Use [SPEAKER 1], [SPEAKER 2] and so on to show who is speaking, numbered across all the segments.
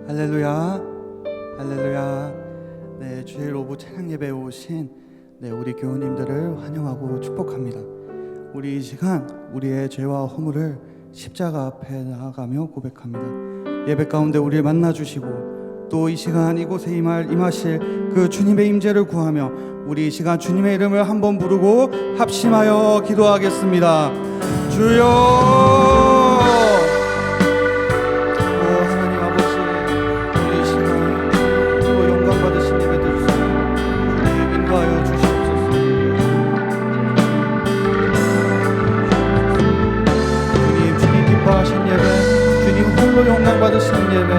[SPEAKER 1] 할렐루야, 할렐루야. 네, 주일 오후 찬양 예배에 오신 우리 교우님들을 환영하고 축복합니다. 우리 이 시간 우리의 죄와 허물을 십자가 앞에 나아가며 고백합니다. 예배 가운데 우리를 만나 주시고 또 이 시간 이곳에 임하실 그 주님의 임재를 구하며 우리 이 시간 주님의 이름을 한번 부르고 합심하여 기도하겠습니다. 주여, 영광 받으시는 예배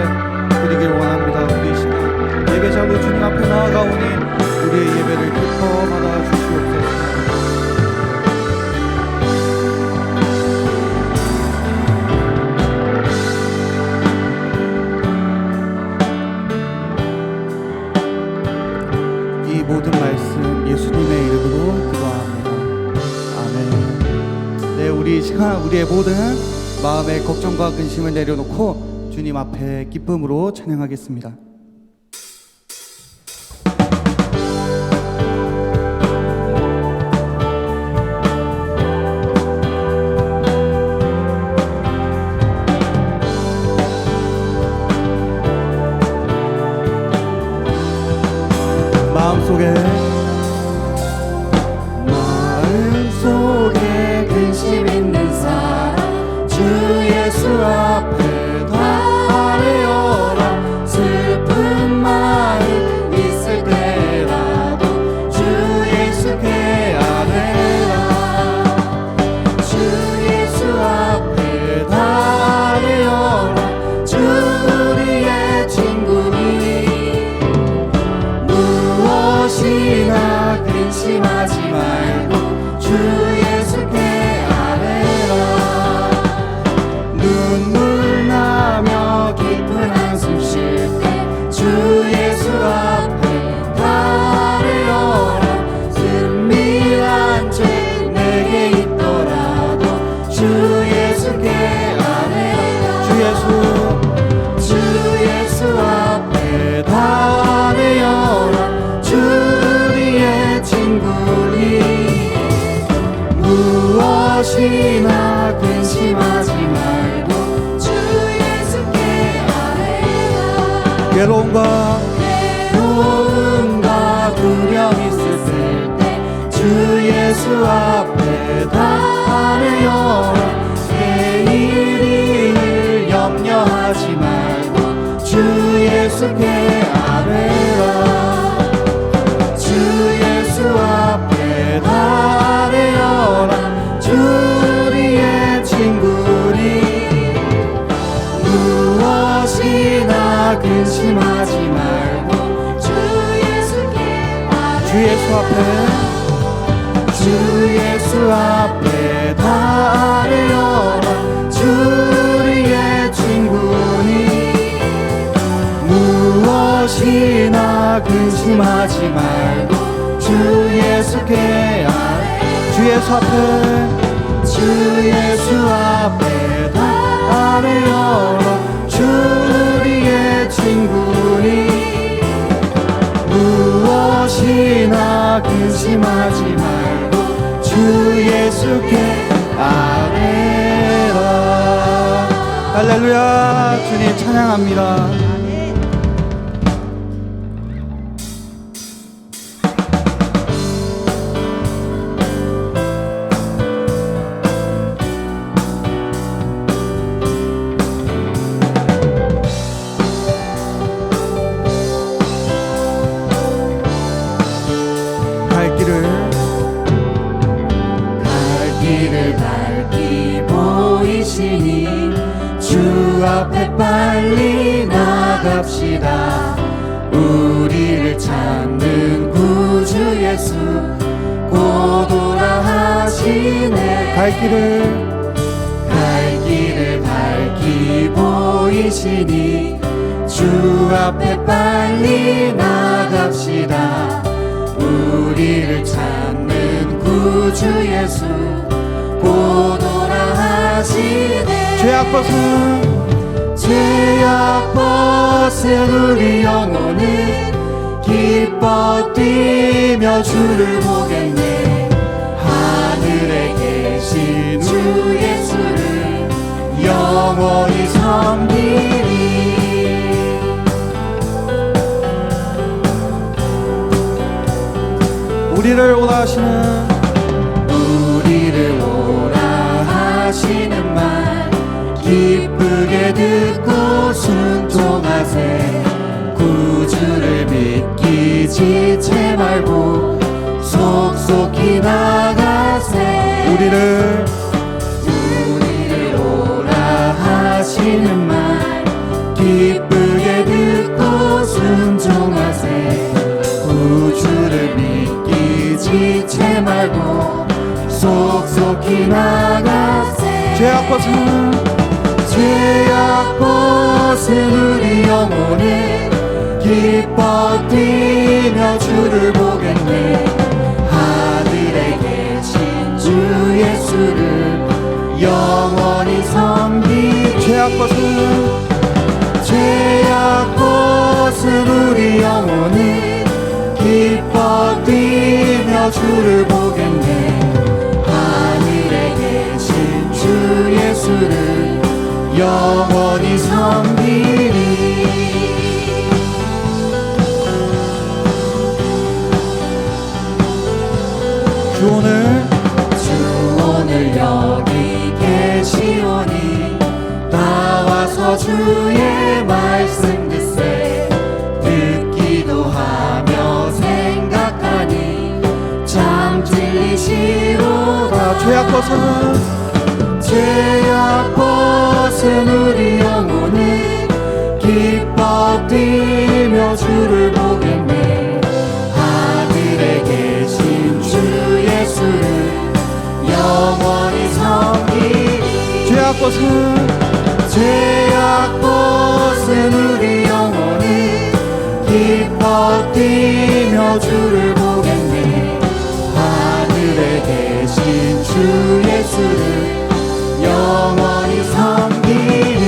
[SPEAKER 1] 드리길 원합니다. 우리 이 시간 예배자로 주님 앞에 나아가오니 우리의 예배를 기뻐 받아 주시옵소서. 이 모든 말씀 예수님의 이름으로 기도합니다. 아멘. 네, 우리 이 시간 우리의 모든 마음의 걱정과 근심을 내려놓고 주님 앞에 기쁨으로 찬양하겠습니다. 마음속에
[SPEAKER 2] 근심 있는 사람 주 예수 앞에 슬픈 마음 있을 때라도 주 예수께 아뢰라. 주 예수 앞에 다 아뢰어라. 주 우리의 친구니 무엇이나 근심하지 말고 주 예수께 아뢰라. 눈물 나며 깊은 한숨 쉴 주 예수 앞에 다 아뢰어라. 은밀한 죄 내게 있더라도 주 예수께 아뢰라. 주 예수 앞에 다 아뢰어라. 주 우리의 친구니 무엇이나 근심하지 말고 주 예수께 아뢰라. 괴로움과 두려움 있을 때 주 예수 앞에 다 아뢰어라. 내일을 염려하지 말고 주 예수께 아뢰라. 주 예수 앞에 다 아뢰어라. 주 우리의 친구니 무엇이나 근심하지 말고 주 예수께 아뢰라. 주 예수 앞에 다 아뢰어라. 주 우리의 친구니 무엇이나 근심하지 말고 주 예수께 아뢰라. 주 예수 앞에 다 아뢰어라. 주 우리의 친구니 무엇이나 근심하지 말고 주 예수께 아뢰라.
[SPEAKER 1] 할렐루야. 주님 찬양합니다.
[SPEAKER 2] 길을 밝히 보이시니 주 앞에 빨리 나갑시다. 우리를 찾는 구주 예수 곧 오라 하시네. 갈 길을 밝히 보이시니 주 앞에 빨리 나갑시다. 우리를 찾는 구주 예수 곧 오라 하시네.
[SPEAKER 1] 죄악 벗은
[SPEAKER 2] 죄악 벗은 우리 영혼은 기뻐 뛰며 주를 보겠네. 하늘에 계신 주 예수를 영원히 섬기리.
[SPEAKER 1] 우리를 오라 하시는
[SPEAKER 2] 우리를 오라 하시는 말 기쁘게 듣고 순종하세. 구주를 믿기 지체 말고 속속히 나가세.
[SPEAKER 1] 우리를
[SPEAKER 2] 오라 하시는 말 기쁘게 듣고 순종하세. 구주를 믿기 지체 말고 속속히 나가세.
[SPEAKER 1] 죄악
[SPEAKER 2] 벗은 우리 영혼은 기뻐 뛰며 주를 보겠네. 하늘에 계신 주 예수를 영원히 섬기리. 죄악 벗은 우리 영혼은 기뻐 뛰며 주를 보겠네. 하늘에 계신 주 예수를 영원히 섬기리. 주 오늘 여기 계시오니 나와서 주의 말씀 듣세. 듣기도 하며 생각하니 참 진리시로다.
[SPEAKER 1] 죄악
[SPEAKER 2] 벗은 우리 영혼은 기뻐 뛰며 주를 보겠네. 하늘에 계신 주 예수를 영원히 섬기리. 죄악 벗은 우리 영혼은 기뻐 뛰며 주를 보겠네. 하늘에 계신 주 예수를 영원히 섬기리.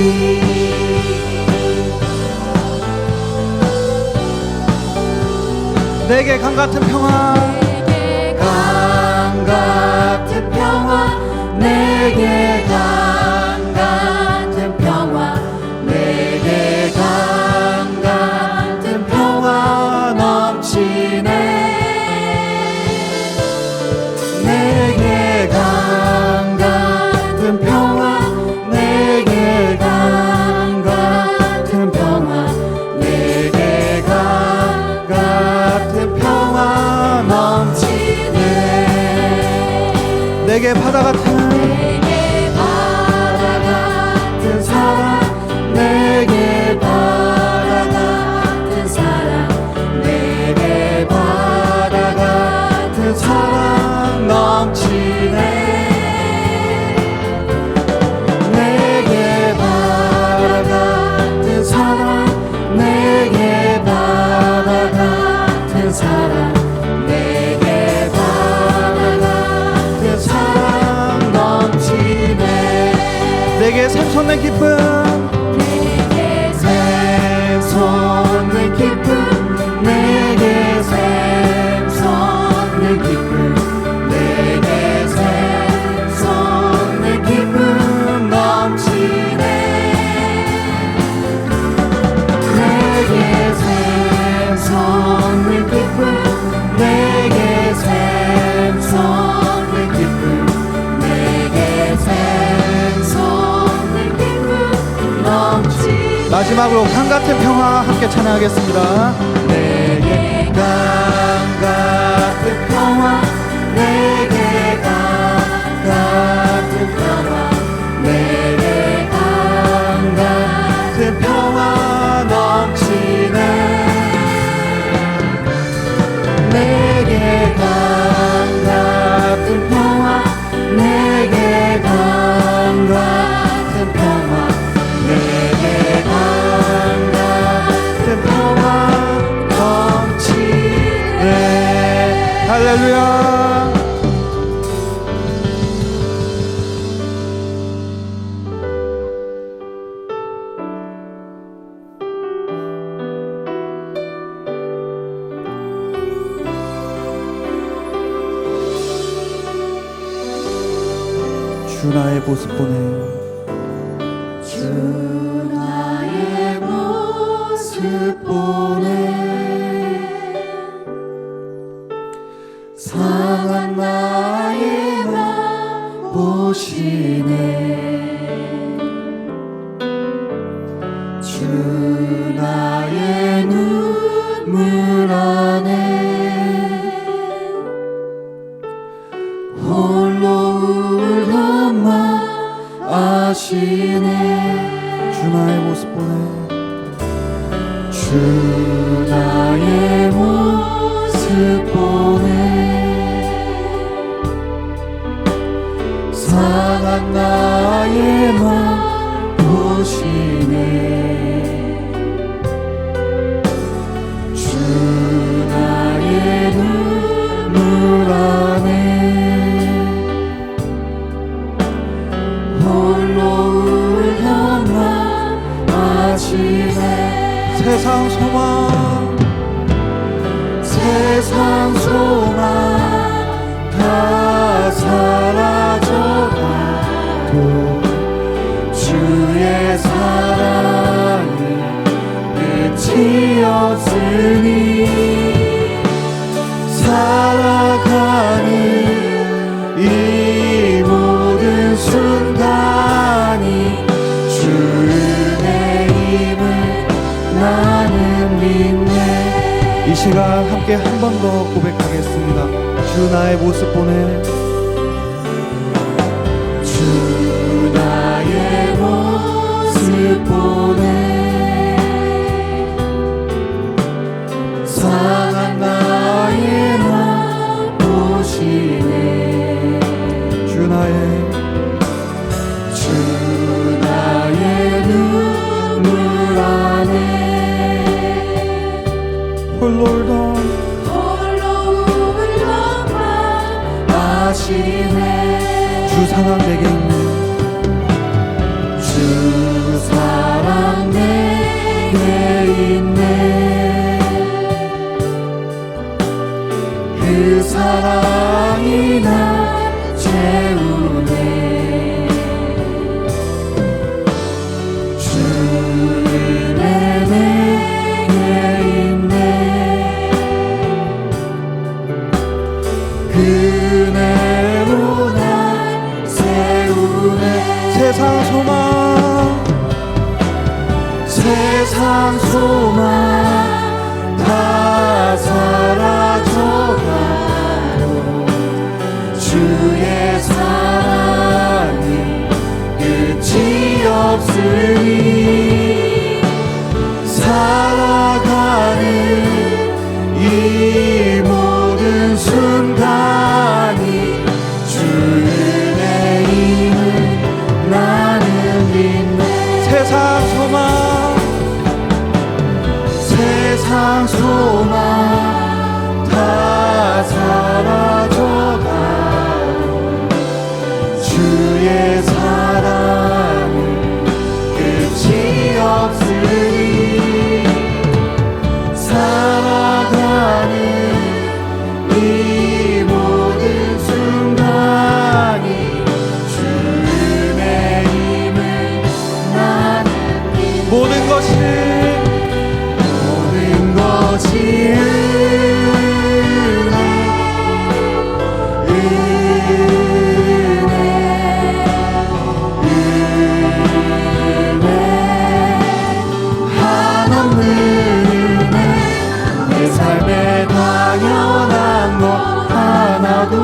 [SPEAKER 1] 내게 강 같은 평화,
[SPEAKER 2] 강 같은 평화, 내게 강 같은 평화, 내게 강 같은 평화 넘치네. 내게 강 같은 평화, 내게 강 같은 평화, 내게 강 같은 평화 넘치네.
[SPEAKER 1] 내게 바다 같은
[SPEAKER 2] 내게 바다 같은 사랑, 내게 바다 같은 사랑, 내게 바다 같은 사랑 넘치네. 내게 바다 같은 사랑, 내게 바다 같은 사랑, 내게 바다 같은 사랑 넘치네.
[SPEAKER 1] 내게 샘솟는 기쁨,
[SPEAKER 2] 내게 샘솟는 기쁨, 내게 샘솟는 기쁨, 내게 샘솟는 기쁨 넘치네. 내게 샘솟는 기쁨, 내게 샘솟는 기쁨, 내게 샘솟는 기쁨 넘치네.
[SPEAKER 1] 마지막으로 강 같은 평화 함께 찬양하겠습니다.
[SPEAKER 2] 내게 강 같은 평화, 내게 강 같은 평화, 내게 강 같은 평화 넘치네. 내게 강 같은 평화, 내게 강 같은 평화, 내게 강 같은 평화 넘치네.
[SPEAKER 1] 할렐루야. 나의 모습 보내.
[SPEAKER 2] 주 나의 모습 보내. 상한 나의 맘 보시네. 주 나의 눈물 안에 홀로 울던 맘 아시네.
[SPEAKER 1] 주 나의 모습 보내.
[SPEAKER 2] 주 나의 모습 보내. 상한 나의 맘 보시네. 주 나의 눈물 안에 홀로 울던 맘 아시네.
[SPEAKER 1] 세상 소망,
[SPEAKER 2] 세상 소망 다 사라져가도 주의 사랑은 끝이 없으니 살아가는 이 모든 순간이 주 은혜임을 나는 믿네.
[SPEAKER 1] 이 시간 함께 한 번 더 고백하겠습니다. 주 나의 모습 보내.
[SPEAKER 2] 주 나의 모습 보내. 상한 나의 맘 보시네.
[SPEAKER 1] 주
[SPEAKER 2] 나의 눈물 안에
[SPEAKER 1] 홀로 울던
[SPEAKER 2] 맘 아시네.
[SPEAKER 1] 주 사랑 내게 있네.
[SPEAKER 2] 주 사랑 내게 있네. 그 사랑이 날 채우네. 주 은혜 내게 있네. 그네로 날 세우네.
[SPEAKER 1] 세상 소망,
[SPEAKER 2] 세상 소망 다 사라져가도 주의 사랑은 끝이 없으니 살아가는 이 모든 순간이 주 은혜임을 나는 믿네.
[SPEAKER 1] 세상 소망,
[SPEAKER 2] 세상 소망 다 사라져가도 주의 사랑은 끝이 없으니 살아가는 이 모든 순간이 주 은혜임을 나는 믿네.
[SPEAKER 1] 모든 것이
[SPEAKER 2] 한없는 은혜. 내 삶에 당연한 것 하나도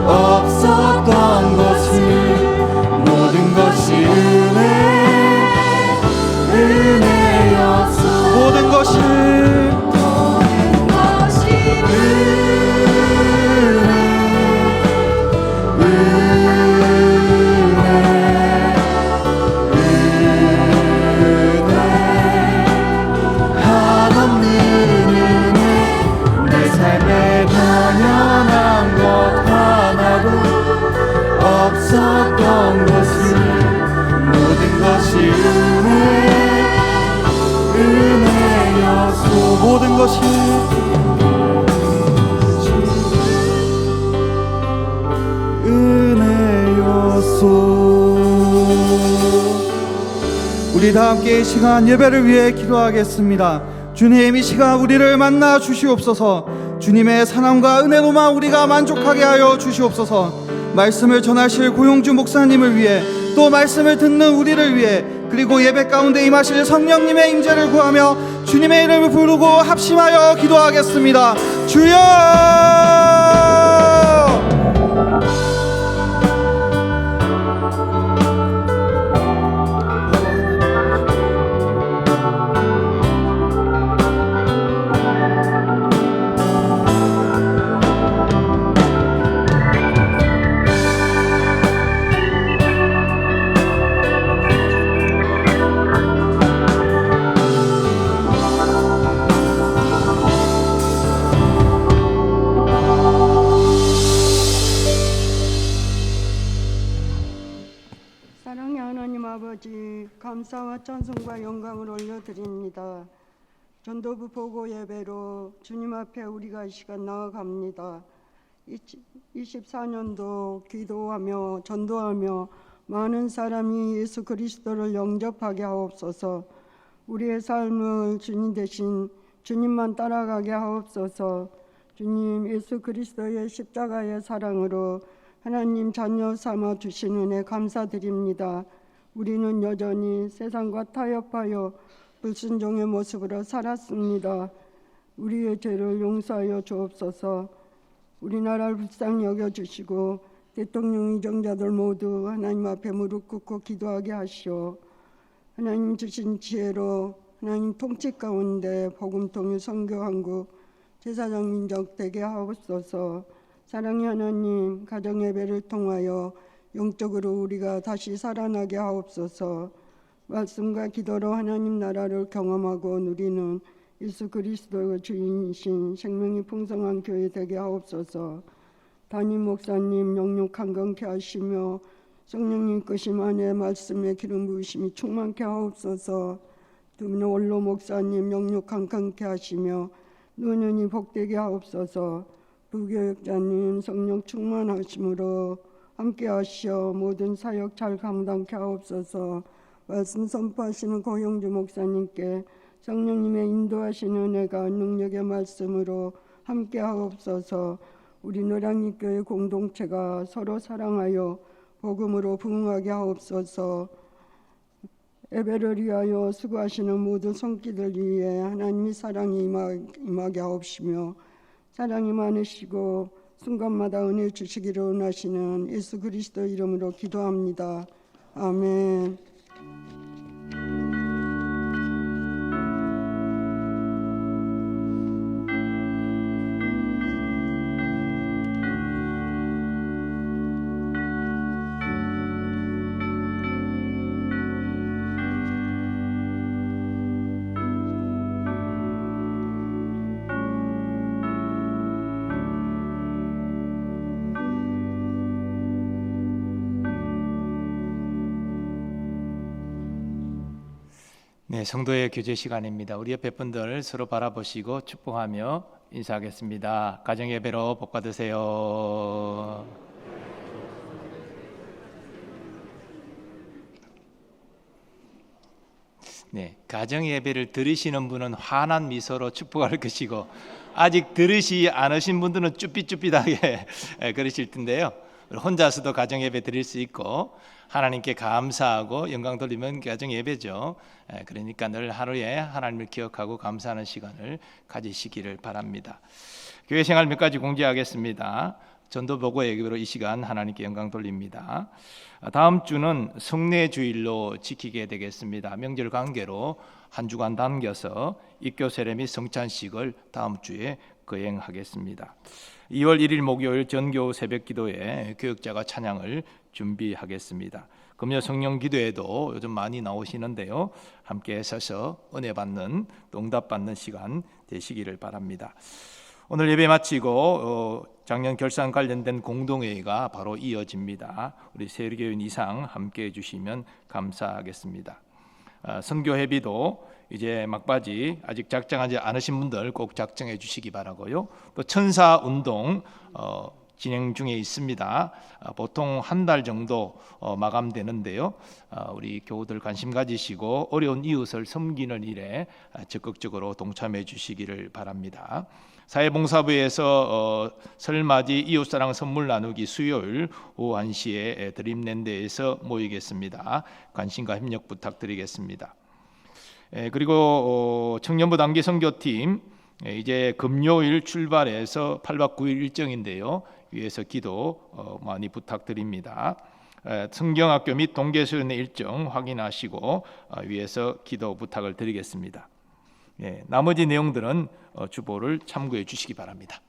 [SPEAKER 2] 없었던 것을 모든 것이 은혜였어.
[SPEAKER 1] 모든 것이
[SPEAKER 2] 한없는 은혜. 내 삶에 당연한 것 하나도 없었던 것을 모든 것이 은혜였소.
[SPEAKER 1] 모든 것이 은혜였소. 우리 다 함께 이 시간 예배를 위해 기도하겠습니다. 주님, 이 시간 우리를 만나 주시옵소서. 주님의 사랑과 은혜로만 우리가 만족하게 하여 주시옵소서. 말씀을 전하실 고용주 목사님을 위해, 또 말씀을 듣는 우리를 위해, 그리고 예배 가운데 임하실 성령님의 임재를 구하며 주님의 이름을 부르고 합심하여 기도하겠습니다. 주여!
[SPEAKER 3] 사랑의 하나님 아버지, 감사와 찬송과 영광을 올려드립니다. 전도부 보고 예배로 주님 앞에 우리가 이 시간 나아갑니다. 24년도 기도하며 전도하며 많은 사람이 예수 그리스도를 영접하게 하옵소서. 우리의 삶을 주님 대신 주님만 따라가게 하옵소서. 주님, 예수 그리스도의 십자가의 사랑으로 하나님 자녀 삼아 주신 은혜 감사드립니다. 우리는 여전히 세상과 타협하여 불순종의 모습으로 살았습니다. 우리의 죄를 용서하여 주옵소서. 우리나라를 불쌍히 여겨주시고 대통령 의정자들 모두 하나님 앞에 무릎 꿇고 기도하게 하시오. 하나님 주신 지혜로 하나님 통치 가운데 복음 통일 선교 한국 제사장 민족 되게 하옵소서. 사랑의 하나님, 가정 예배를 통하여 영적으로 우리가 다시 살아나게 하옵소서. 말씀과 기도로 하나님 나라를 경험하고 누리는 예수 그리스도가 주인이신 생명이 풍성한 교회 되게 하옵소서. 담임 목사님 영육 강건케 하시며 성령님 끄심 안에 말씀의 기름 부으심이 충만케 하옵소서. 두 분의 원로 목사님 영육 강건케 하시며 노년이 복되게 하옵소서. 부교육자님 성령 충만하심으로 함께 하시어 모든 사역 잘 감당케 하옵소서. 말씀 선포하시는 고용주 목사님께 성령님의 인도하시는 은혜가 능력의 말씀으로 함께 하옵소서. 우리 노량리 교회 공동체가 서로 사랑하여 복음으로 부흥하게 하옵소서. 예배를 위하여 수고하시는 모든 손길을 위해 하나님의 사랑이 임하게 하옵시며 사랑이 많으시고 순간마다 은혜 주시기를 원하시는 예수 그리스도 이름으로 기도합니다. 아멘.
[SPEAKER 2] 네, 성도의 교제 시간입니다. 우리 옆에 분들 서로 바라보시고 축복하며 인사하겠습니다. 가정 예배로 복 받으세요. 네, 가정 예배를 들으시는 분은 환한 미소로 축복할 것이고 아직 들으시 않으신 분들은 쭈삣쭈삣하게 그러실 텐데요. 혼자서도 가정 예배 드릴 수 있고 하나님께 감사하고 영광 돌리면 가정 예배죠. 그러니까 늘 하루에 하나님을 기억하고 감사하는 시간을 가지시기를 바랍니다. 교회 생활 몇 가지 공지하겠습니다. 전도 보고 예배로 이 시간 하나님께 영광 돌립니다. 다음 주는 성례주일로 지키게 되겠습니다. 명절 관계로 한 주간 당겨서 입교 세례 및 성찬식을 다음 주에 거행하겠습니다. 2월 1일 목요일 전교 새벽 기도에 교역자가 찬양을 준비하겠습니다. 금요 성령 기도에도 요즘 많이 나오시는데요. 함께 서서 은혜 받는 또 응답 받는 시간 되시기를 바랍니다. 오늘 예배 마치고 작년 결산 관련된 공동회의가 바로 이어집니다. 우리 세계교인 이상 함께 해주시면 감사하겠습니다. 선교회비도 이제 막바지 아직 작정하지 않으신 분들 꼭 작정해 주시기 바라고요. 또 천사운동 진행 중에 있습니다. 보통 한 달 정도 마감되는데요. 우리 교우들 관심 가지시고 어려운 이웃을 섬기는 일에 적극적으로 동참해 주시기를 바랍니다. 사회봉사부에서 설맞이 이웃사랑 선물 나누기 수요일 오후 1시에 드림랜드에서 모이겠습니다. 관심과 협력 부탁드리겠습니다. 그리고 청년부 단기 선교팀 이제 금요일 출발해서 8박 9일 일정인데요. 위에서 기도 많이 부탁드립니다. 성경학교 및 동계수련회 일정 확인하시고 위에서 기도 부탁을 드리겠습니다. 나머지 내용들은 주보를 참고해 주시기 바랍니다.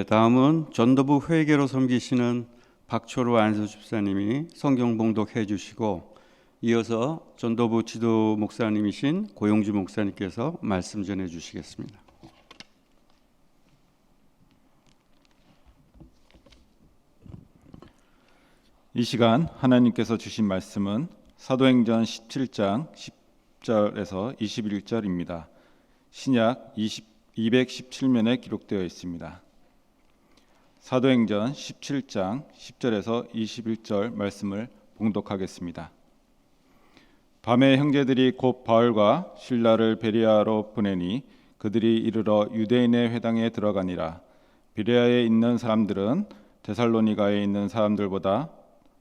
[SPEAKER 4] 다음은 전도부 회계로 섬기시는 박초로 안수 집사님이 성경 봉독해 주시고 이어서 전도부 지도 목사님이신 고용주 목사님께서 말씀 전해 주시겠습니다.
[SPEAKER 5] 이 시간 하나님께서 주신 말씀은 사도행전 17장 10절에서 21절입니다. 신약 217면에 기록되어 있습니다. 사도행전 17장 10절에서 21절 말씀을 봉독하겠습니다. 밤에 형제들이 곧 바울과 실라를 베레아로 보내니 그들이 이르러 유대인의 회당에 들어가니라. 베레아에 있는 사람들은 데살로니가에 있는 사람들보다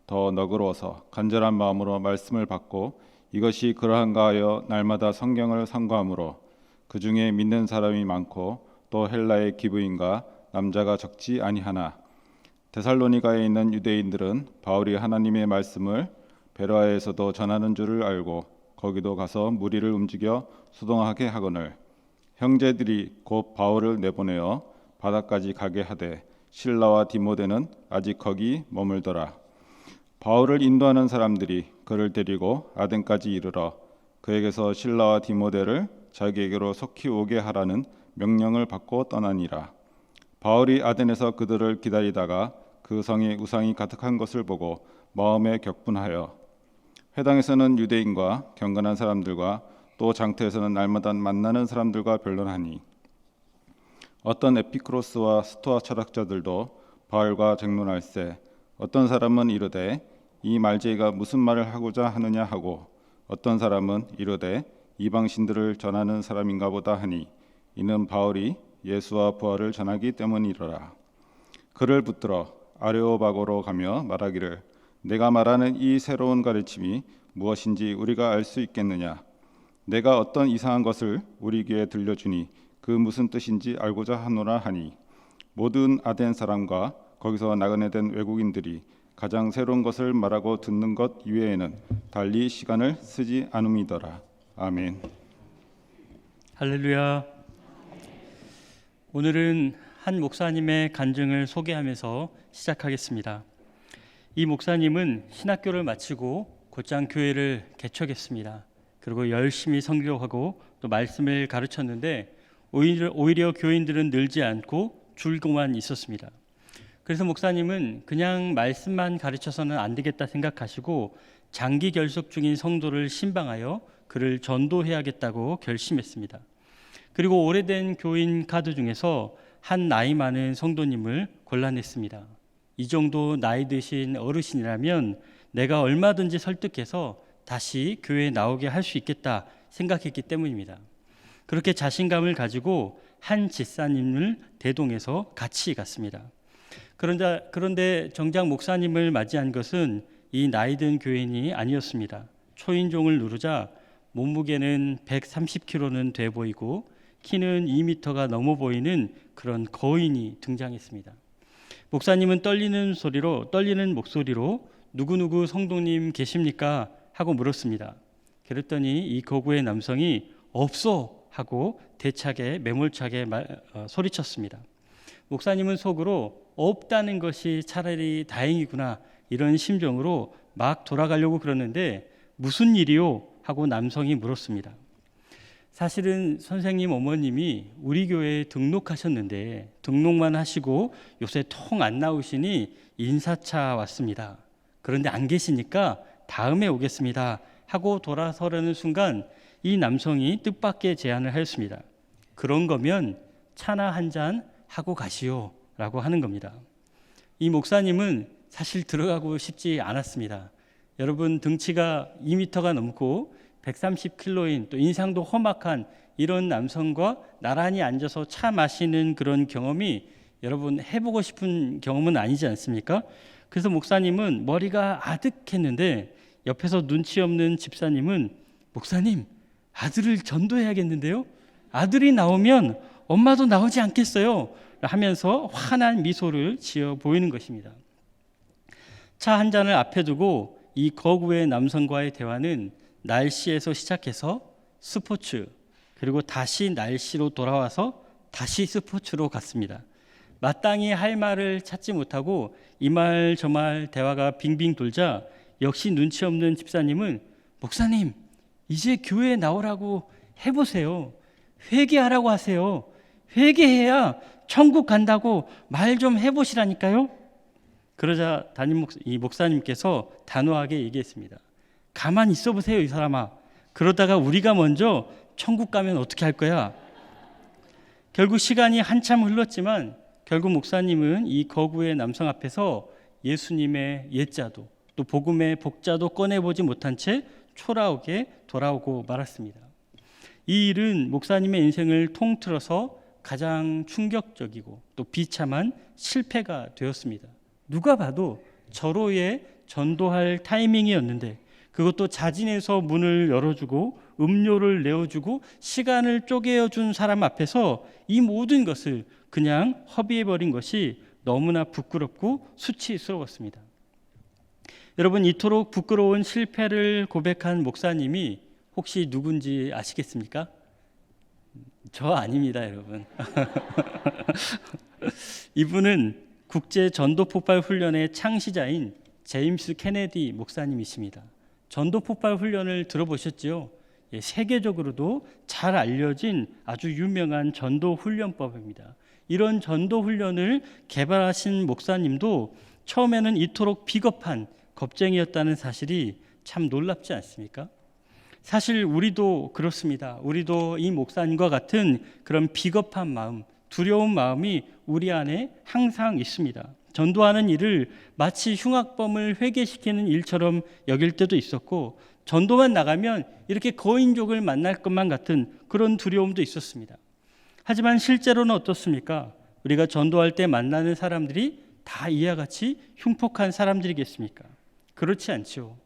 [SPEAKER 5] 더 너그러워서 간절한 마음으로 말씀을 받고 이것이 그러한가 하여 날마다 성경을 상고하므로 그 중에 믿는 사람이 많고 또 헬라의 기브인과 남자가 적지 아니하나 데살로니가에 있는 유대인들은 바울이 하나님의 말씀을 베레아에서도 전하는 줄을 알고 거기도 가서 무리를 움직여 소동하게 하거늘 형제들이 곧 바울을 내보내어 바다까지 가게 하되 실라와 디모데는 아직 거기 머물더라. 바울을 인도하는 사람들이 그를 데리고 아덴까지 이르러 그에게서 실라와 디모데를 자기에게로 속히 오게 하라는 명령을 받고 떠나니라. 바울이 아덴에서 그들을 기다리다가 그 성에 우상이 가득한 것을 보고 마음에 격분하여 회당에서는 유대인과 경건한 사람들과 또 장터에서는 날마다 만나는 사람들과 변론하니 어떤 에피크로스와 스토아 철학자들도 바울과 쟁론할세 어떤 사람은 이르되 이 말제이가 무슨 말을 하고자 하느냐 하고 어떤 사람은 이르되 이방신들을 전하는 사람인가 보다 하니 이는 바울이 예수와 부활을 전하기 때문이로라. 그를 붙들어 아레오바고로 가며 말하기를 내가 말하는 이 새로운 가르침이 무엇인지 우리가 알 수 있겠느냐. 내가 어떤 이상한 것을 우리 귀에 들려주니 그 무슨 뜻인지 알고자 하노라 하니 모든 아덴 사람과 거기서 나그네 된 외국인들이 가장 새로운 것을 말하고 듣는 것 이외에는 달리 시간을 쓰지 않음이더라. 아멘.
[SPEAKER 6] 할렐루야. 오늘은 한 목사님의 간증을 소개하면서 시작하겠습니다. 이 목사님은 신학교를 마치고 곧장 교회를 개척했습니다. 그리고 열심히 선교하고 또 말씀을 가르쳤는데 오히려 교인들은 늘지 않고 줄고만 있었습니다. 그래서 목사님은 그냥 말씀만 가르쳐서는 안 되겠다 생각하시고 장기 결석 중인 성도를 신방하여 그를 전도해야겠다고 결심했습니다. 그리고 오래된 교인 카드 중에서 한 나이 많은 성도님을 골라냈습니다. 이 정도 나이 드신 어르신이라면 내가 얼마든지 설득해서 다시 교회에 나오게 할 수 있겠다 생각했기 때문입니다. 그렇게 자신감을 가지고 한 집사님을 대동해서 같이 갔습니다. 그런데 정작 목사님을 맞이한 것은 이 나이든 교인이 아니었습니다. 초인종을 누르자 몸무게는 130kg는 돼 보이고 키는 2m가 넘어 보이는 그런 거인이 등장했습니다. 목사님은 떨리는 목소리로 누구누구 성도님 계십니까? 하고 물었습니다. 그랬더니 이 거구의 남성이 없어 하고 대차게 매몰차게 소리쳤습니다. 목사님은 속으로 없다는 것이 차라리 다행이구나 이런 심정으로 막 돌아가려고 그러는데 무슨 일이요? 하고 남성이 물었습니다. 사실은 선생님 어머님이 우리 교회에 등록하셨는데 등록만 하시고 요새 통 안 나오시니 인사차 왔습니다. 그런데 안 계시니까 다음에 오겠습니다 하고 돌아서려는 순간 이 남성이 뜻밖의 제안을 하였습니다. 그런 거면 차나 한 잔 하고 가시오라고 하는 겁니다. 이 목사님은 사실 들어가고 싶지 않았습니다. 여러분, 등치가 2m가 넘고 130kg인 또 인상도 험악한 이런 남성과 나란히 앉아서 차 마시는 그런 경험이 여러분 해보고 싶은 경험은 아니지 않습니까? 그래서 목사님은 머리가 아득했는데 옆에서 눈치 없는 집사님은 목사님, 아들을 전도해야겠는데요? 아들이 나오면 엄마도 나오지 않겠어요? 하면서 환한 미소를 지어 보이는 것입니다. 차 한 잔을 앞에 두고 이 거구의 남성과의 대화는 날씨에서 시작해서 스포츠, 그리고 다시 날씨로 돌아와서 다시 스포츠로 갔습니다. 마땅히 할 말을 찾지 못하고 이 말 저 말 대화가 빙빙 돌자 역시 눈치 없는 집사님은 목사님, 이제 교회에 나오라고 해보세요. 회개하라고 하세요. 회개해야 천국 간다고 말 좀 해보시라니까요. 그러자 이 목사님께서 단호하게 얘기했습니다. 가만히 있어 보세요, 이 사람아. 그러다가 우리가 먼저 천국 가면 어떻게 할 거야? 결국 시간이 한참 흘렀지만 결국 목사님은 이 거구의 남성 앞에서 예수님의 예자도 또 복음의 복자도 꺼내보지 못한 채 초라하게 돌아오고 말았습니다. 이 일은 목사님의 인생을 통틀어서 가장 충격적이고 또 비참한 실패가 되었습니다. 누가 봐도 절호의 전도할 타이밍이었는데 그것도 자진해서 문을 열어주고 음료를 내어주고 시간을 쪼개어준 사람 앞에서 이 모든 것을 그냥 허비해버린 것이 너무나 부끄럽고 수치스러웠습니다. 여러분, 이토록 부끄러운 실패를 고백한 목사님이 혹시 누군지 아시겠습니까? 저 아닙니다, 여러분. 이분은 국제 전도 폭발 훈련의 창시자인 제임스 케네디 목사님이십니다. 전도 폭발 훈련을 들어보셨죠? 예, 세계적으로도 잘 알려진 아주 유명한 전도 훈련법입니다. 이런 전도 훈련을 개발하신 목사님도 처음에는 이토록 비겁한 겁쟁이였다는 사실이 참 놀랍지 않습니까? 사실 우리도 그렇습니다. 우리도 이 목사님과 같은 그런 비겁한 마음, 두려운 마음이 우리 안에 항상 있습니다. 전도하는 일을 마치 흉악범을 회개시키는 일처럼 여길 때도 있었고, 전도만 나가면 이렇게 거인족을 만날 것만 같은 그런 두려움도 있었습니다. 하지만 실제로는 어떻습니까? 우리가 전도할 때 만나는 사람들이 다 이와 같이 흉폭한 사람들이겠습니까? 그렇지 않죠.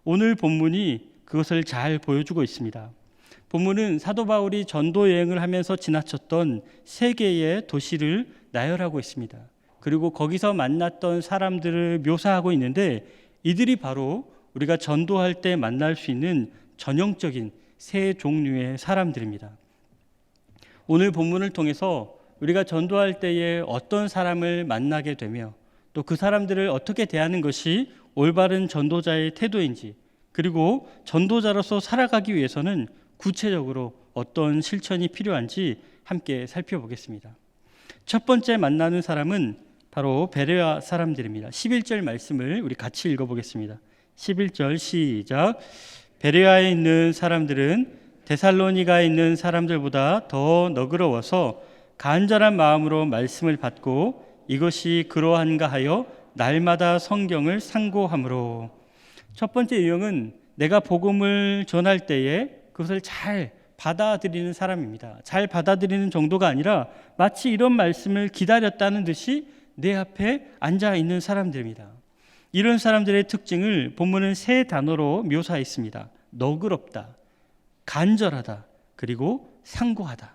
[SPEAKER 6] 오늘 본문이 그것을 잘 보여주고 있습니다. 본문은 사도 바울이 전도 여행을 하면서 지나쳤던 세 개의 도시를 나열하고 있습니다. 그리고 거기서 만났던 사람들을 묘사하고 있는데 이들이 바로 우리가 전도할 때 만날 수 있는 전형적인 세 종류의 사람들입니다. 오늘 본문을 통해서 우리가 전도할 때에 어떤 사람을 만나게 되며 또 그 사람들을 어떻게 대하는 것이 올바른 전도자의 태도인지, 그리고 전도자로서 살아가기 위해서는 구체적으로 어떤 실천이 필요한지 함께 살펴보겠습니다. 첫 번째 만나는 사람은 바로 베레아 사람들입니다. 11절 말씀을 우리 같이 읽어보겠습니다. 11절 시작. 베레아에 있는 사람들은 데살로니가에 있는 사람들보다 더 너그러워서 간절한 마음으로 말씀을 받고 이것이 그러한가 하여 날마다 성경을 상고함으로. 첫 번째 유형은 내가 복음을 전할 때에 그것을 잘 받아들이는 사람입니다. 잘 받아들이는 정도가 아니라 마치 이런 말씀을 기다렸다는 듯이 내 앞에 앉아 있는 사람들입니다. 이런 사람들의 특징을 본문은 세 단어로 묘사했습니다. 너그럽다, 간절하다, 그리고 상고하다.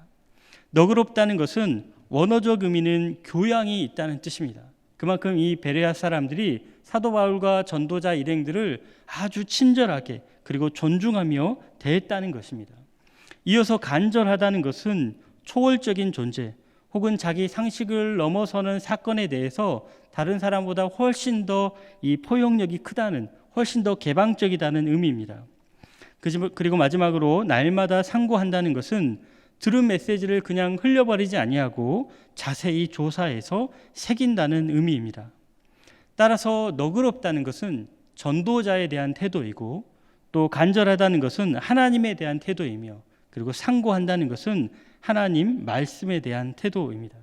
[SPEAKER 6] 너그럽다는 것은 원어적 의미는 교양이 있다는 뜻입니다. 그만큼 이 베레아 사람들이 사도 바울과 전도자 일행들을 아주 친절하게 그리고 존중하며 대했다는 것입니다. 이어서 간절하다는 것은 초월적인 존재 혹은 자기 상식을 넘어서는 사건에 대해서 다른 사람보다 훨씬 더 이 포용력이 크다는, 훨씬 더 개방적이다는 의미입니다. 그리고 마지막으로 날마다 상고한다는 것은 들은 메시지를 그냥 흘려버리지 아니하고 자세히 조사해서 새긴다는 의미입니다. 따라서 너그럽다는 것은 전도자에 대한 태도이고 또 간절하다는 것은 하나님에 대한 태도이며 그리고 상고한다는 것은 하나님 말씀에 대한 태도입니다.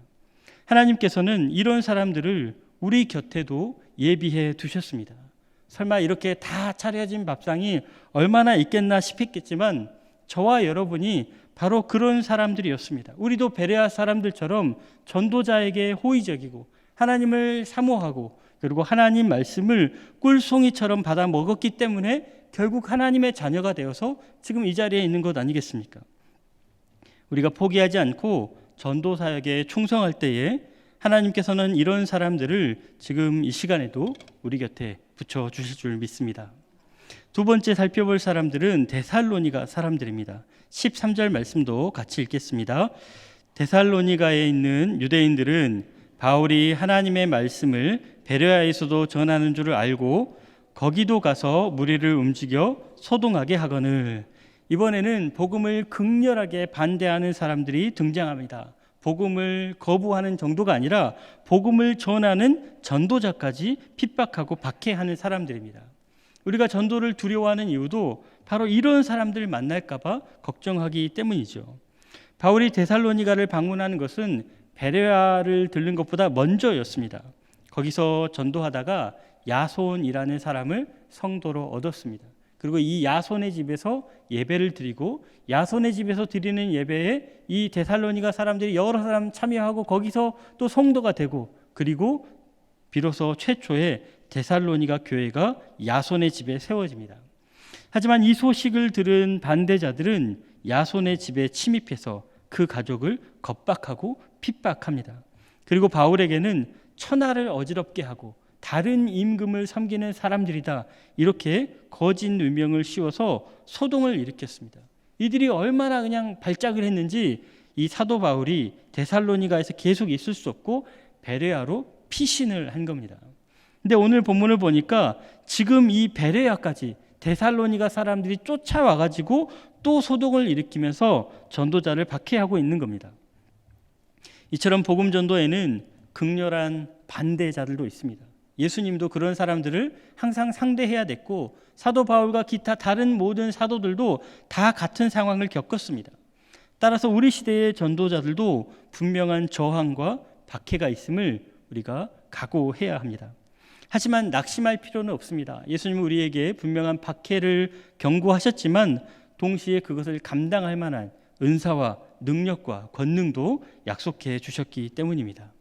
[SPEAKER 6] 하나님께서는 이런 사람들을 우리 곁에도 예비해 두셨습니다. 설마 이렇게 다 차려진 밥상이 얼마나 있겠나 싶었겠지만 저와 여러분이 바로 그런 사람들이었습니다. 우리도 베레아 사람들처럼 전도자에게 호의적이고 하나님을 사모하고 그리고 하나님 말씀을 꿀송이처럼 받아 먹었기 때문에 결국 하나님의 자녀가 되어서 지금 이 자리에 있는 것 아니겠습니까? 우리가 포기하지 않고 전도 사역에 충성할 때에 하나님께서는 이런 사람들을 지금 이 시간에도 우리 곁에 붙여주실 줄 믿습니다. 두 번째 살펴볼 사람들은 데살로니가 사람들입니다. 13절 말씀도 같이 읽겠습니다. 데살로니가에 있는 유대인들은 바울이 하나님의 말씀을 베레아에서도 전하는 줄을 알고 거기도 가서 무리를 움직여 소동하게 하거늘. 이번에는 복음을 극렬하게 반대하는 사람들이 등장합니다. 복음을 거부하는 정도가 아니라 복음을 전하는 전도자까지 핍박하고 박해하는 사람들입니다. 우리가 전도를 두려워하는 이유도 바로 이런 사람들을 만날까 봐 걱정하기 때문이죠. 바울이 데살로니가를 방문하는 것은 베레아를 들른 것보다 먼저였습니다. 거기서 전도하다가 야손이라는 사람을 성도로 얻었습니다. 그리고 이 야손의 집에서 예배를 드리고 야손의 집에서 드리는 예배에 이 데살로니가 사람들이 여러 사람 참여하고 거기서 또 성도가 되고 그리고 비로소 최초의 데살로니가 교회가 야손의 집에 세워집니다. 하지만 이 소식을 들은 반대자들은 야손의 집에 침입해서 그 가족을 겁박하고 핍박합니다. 그리고 바울에게는 천하를 어지럽게 하고 다른 임금을 섬기는 사람들이다 이렇게 거짓 누명을 씌워서 소동을 일으켰습니다. 이들이 얼마나 그냥 발작을 했는지 이 사도 바울이 데살로니가에서 계속 있을 수 없고 베레아로 피신을 한 겁니다. 근데 오늘 본문을 보니까 지금 이 베레아까지 데살로니가 사람들이 쫓아와가지고 또 소동을 일으키면서 전도자를 박해하고 있는 겁니다. 이처럼 복음 전도에는 극렬한 반대자들도 있습니다. 예수님도 그런 사람들을 항상 상대해야 됐고 사도 바울과 기타 다른 모든 사도들도 다 같은 상황을 겪었습니다. 따라서 우리 시대의 전도자들도 분명한 저항과 박해가 있음을 우리가 각오해야 합니다. 하지만 낙심할 필요는 없습니다. 예수님은 우리에게 분명한 박해를 경고하셨지만 동시에 그것을 감당할 만한 은사와 능력과 권능도 약속해 주셨기 때문입니다.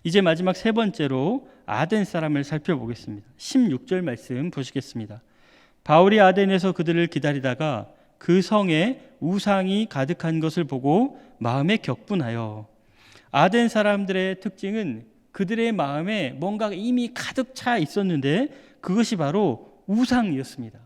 [SPEAKER 6] 이제 마지막 세 번째로 아덴 사람을 살펴보겠습니다. 16절 말씀 보시겠습니다. 바울이 아덴에서 그들을 기다리다가 그 성에 우상이 가득한 것을 보고 마음에 격분하여. 아덴 사람들의 특징은 그들의 마음에 뭔가 이미 가득 차 있었는데 그것이 바로 우상이었습니다.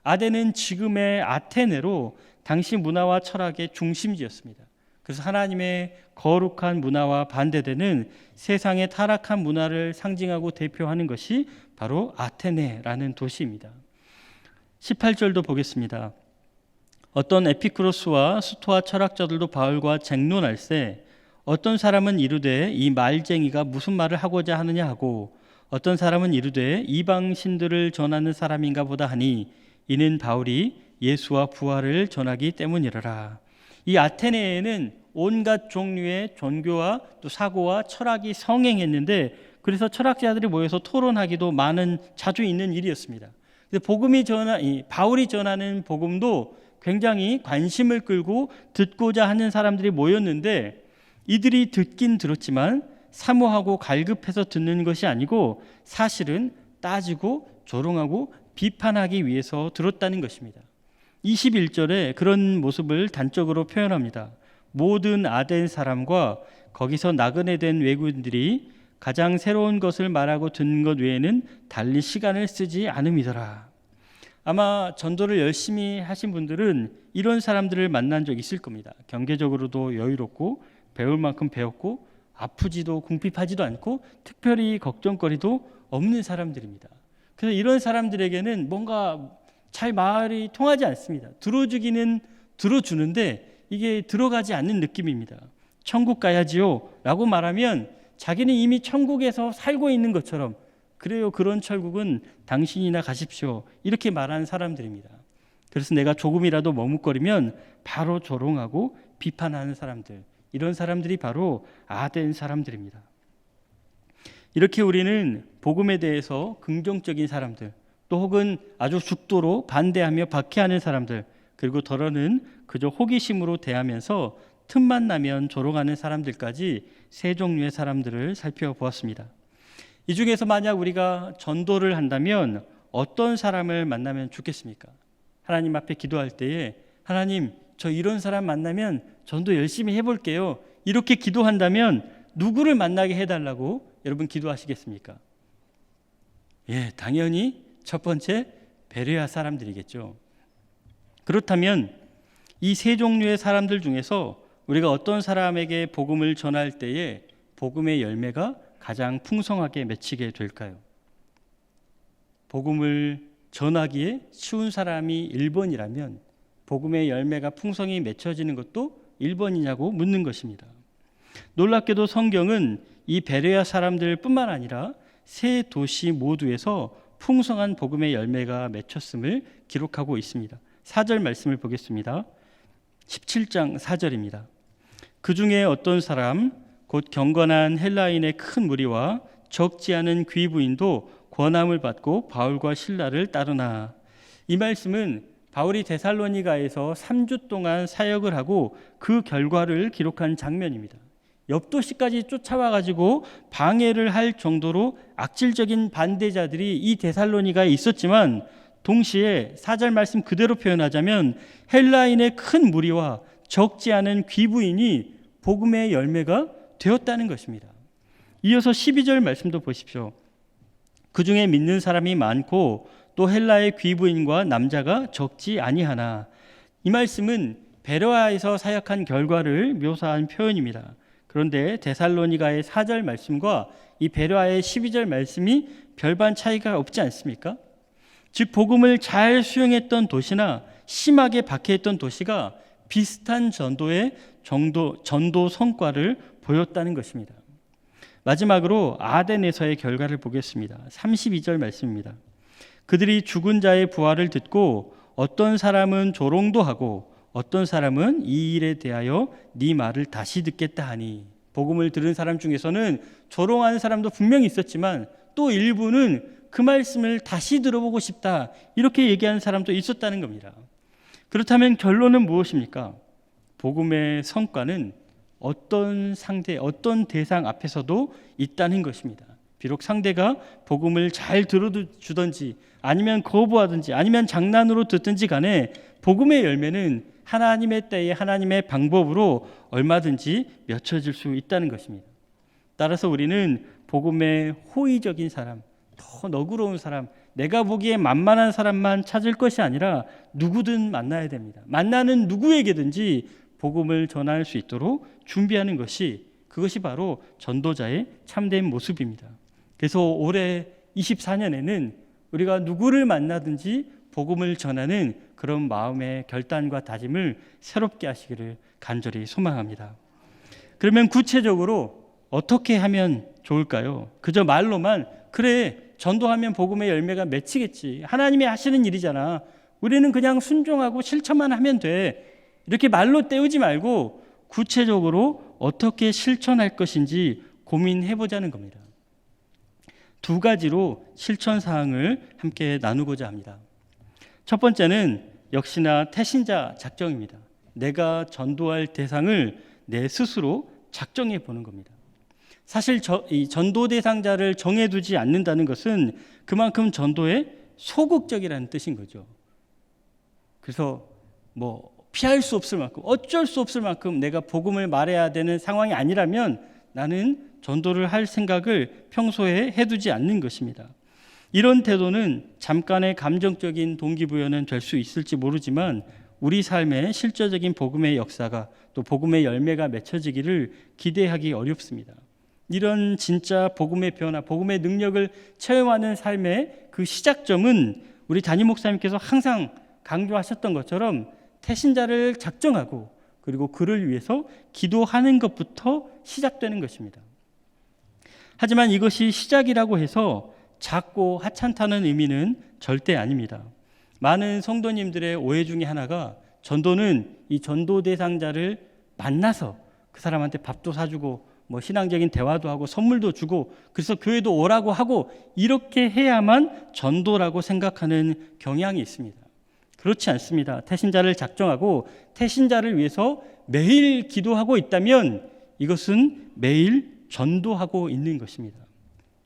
[SPEAKER 6] 아덴은 지금의 아테네로 당시 문화와 철학의 중심지였습니다. 그래서 하나님의 거룩한 문화와 반대되는 세상의 타락한 문화를 상징하고 대표하는 것이 바로 아테네라는 도시입니다. 18절도 보겠습니다. 어떤 에피쿠로스와 스토아 철학자들도 바울과 쟁론할세 어떤 사람은 이르되 이 말쟁이가 무슨 말을 하고자 하느냐 하고 어떤 사람은 이르되 이방 신들을 전하는 사람인가 보다 하니 이는 바울이 예수와 부활을 전하기 때문이라라. 이 아테네에는 온갖 종류의 종교와 또 사고와 철학이 성행했는데 그래서 철학자들이 모여서 토론하기도 자주 있는 일이었습니다. 바울이 전하는 복음도 굉장히 관심을 끌고 듣고자 하는 사람들이 모였는데 이들이 듣긴 들었지만 사모하고 갈급해서 듣는 것이 아니고 사실은 따지고 조롱하고 비판하기 위해서 들었다는 것입니다. 21절에 그런 모습을 단적으로 표현합니다. 모든 아덴 사람과 거기서 나그네 된 외국인들이 가장 새로운 것을 말하고 듣는 것 외에는 달리 시간을 쓰지 않음이더라. 아마 전도를 열심히 하신 분들은 이런 사람들을 만난 적 있을 겁니다. 경제적으로도 여유롭고 배울 만큼 배웠고 아프지도 궁핍하지도 않고 특별히 걱정거리도 없는 사람들입니다. 그래서 이런 사람들에게는 뭔가 잘 말이 통하지 않습니다. 들어주기는 들어주는데 이게 들어가지 않는 느낌입니다. 천국 가야지요 라고 말하면 자기는 이미 천국에서 살고 있는 것처럼 그래요, 그런 천국은 당신이나 가십시오 이렇게 말하는 사람들입니다. 그래서 내가 조금이라도 머뭇거리면 바로 조롱하고 비판하는 사람들, 이런 사람들이 바로 아덴 사람들입니다. 이렇게 우리는 복음에 대해서 긍정적인 사람들, 또 혹은 아주 죽도록 반대하며 박해하는 사람들, 그리고 더러는 그저 호기심으로 대하면서 틈만 나면 조롱하는 사람들까지 세 종류의 사람들을 살펴보았습니다. 이 중에서 만약 우리가 전도를 한다면 어떤 사람을 만나면 좋겠습니까? 하나님 앞에 기도할 때에 하나님, 저 이런 사람 만나면 전도 열심히 해볼게요. 이렇게 기도한다면 누구를 만나게 해달라고 여러분 기도하시겠습니까? 예, 당연히 첫 번째 베레아 사람들이겠죠. 그렇다면 이 세 종류의 사람들 중에서 우리가 어떤 사람에게 복음을 전할 때에 복음의 열매가 가장 풍성하게 맺히게 될까요? 복음을 전하기에 쉬운 사람이 1번이라면 복음의 열매가 풍성히 맺혀지는 것도 1번이냐고 묻는 것입니다. 놀랍게도 성경은 이 베레아 사람들 뿐만 아니라 세 도시 모두에서 풍성한 복음의 열매가 맺혔음을 기록하고 있습니다. 4절 말씀을 보겠습니다. 17장 4절입니다. 그 중에 어떤 사람 곧 경건한 헬라인의 큰 무리와 적지 않은 귀부인도 권함을 받고 바울과 실라를 따르나. 이 말씀은 바울이 데살로니가에서 3주 동안 사역을 하고 그 결과를 기록한 장면입니다. 옆 도시까지 쫓아와가지고 방해를 할 정도로 악질적인 반대자들이 이 데살로니가에 있었지만 동시에 4절 말씀 그대로 표현하자면 헬라인의 큰 무리와 적지 않은 귀부인이 복음의 열매가 되었다는 것입니다. 이어서 12절 말씀도 보십시오. 그 중에 믿는 사람이 많고 또 헬라의 귀부인과 남자가 적지 아니하나. 이 말씀은 베레아에서 사역한 결과를 묘사한 표현입니다. 그런데 데살로니가의 4절 말씀과 이 베레아의 12절 말씀이 별반 차이가 없지 않습니까? 즉 복음을 잘 수용했던 도시나 심하게 박해했던 도시가 비슷한 전도 성과를 보였다는 것입니다. 마지막으로 아덴에서의 결과를 보겠습니다. 32절 말씀입니다. 그들이 죽은 자의 부활을 듣고 어떤 사람은 조롱도 하고 어떤 사람은 이 일에 대하여 네 말을 다시 듣겠다 하니. 복음을 들은 사람 중에서는 조롱하는 사람도 분명히 있었지만 또 일부는 그 말씀을 다시 들어보고 싶다, 이렇게 얘기하는 사람도 있었다는 겁니다. 그렇다면 결론은 무엇입니까? 복음의 성과는 어떤 상대, 어떤 대상 앞에서도 있다는 것입니다. 비록 상대가 복음을 잘 들어주든지 아니면 거부하든지 아니면 장난으로 듣든지 간에 복음의 열매는 하나님의 때에 하나님의 방법으로 얼마든지 맺혀질 수 있다는 것입니다. 따라서 우리는 복음의 호의적인 사람, 더 너그러운 사람, 내가 보기에 만만한 사람만 찾을 것이 아니라 누구든 만나야 됩니다. 만나는 누구에게든지 복음을 전할 수 있도록 준비하는 것이, 그것이 바로 전도자의 참된 모습입니다. 그래서 올해 24년에는 우리가 누구를 만나든지 복음을 전하는 그런 마음의 결단과 다짐을 새롭게 하시기를 간절히 소망합니다. 그러면 구체적으로 어떻게 하면 좋을까요? 그저 말로만 그래, 전도하면 복음의 열매가 맺히겠지, 하나님이 하시는 일이잖아, 우리는 그냥 순종하고 실천만 하면 돼, 이렇게 말로 때우지 말고 구체적으로 어떻게 실천할 것인지 고민해보자는 겁니다. 두 가지로 실천 사항을 함께 나누고자 합니다. 첫 번째는 역시나 태신자 작정입니다. 내가 전도할 대상을 내 스스로 작정해 보는 겁니다. 사실 이 전도 대상자를 정해두지 않는다는 것은 그만큼 전도에 소극적이라는 뜻인 거죠. 그래서 피할 수 없을 만큼, 어쩔 수 없을 만큼 내가 복음을 말해야 되는 상황이 아니라면 나는 전도를 할 생각을 평소에 해두지 않는 것입니다. 이런 태도는 잠깐의 감정적인 동기부여는 될 수 있을지 모르지만 우리 삶에 실제적인 복음의 역사가, 또 복음의 열매가 맺혀지기를 기대하기 어렵습니다. 이런 진짜 복음의 변화, 복음의 능력을 체험하는 삶의 그 시작점은 우리 담임 목사님께서 항상 강조하셨던 것처럼 태신자를 작정하고 그리고 그를 위해서 기도하는 것부터 시작되는 것입니다. 하지만 이것이 시작이라고 해서 작고 하찮다는 의미는 절대 아닙니다. 많은 성도님들의 오해 중에 하나가 전도는 이 전도 대상자를 만나서 그 사람한테 밥도 사주고 뭐 신앙적인 대화도 하고 선물도 주고 그래서 교회도 오라고 하고 이렇게 해야만 전도라고 생각하는 경향이 있습니다. 그렇지 않습니다. 태신자를 작정하고 태신자를 위해서 매일 기도하고 있다면 이것은 매일 전도하고 있는 것입니다.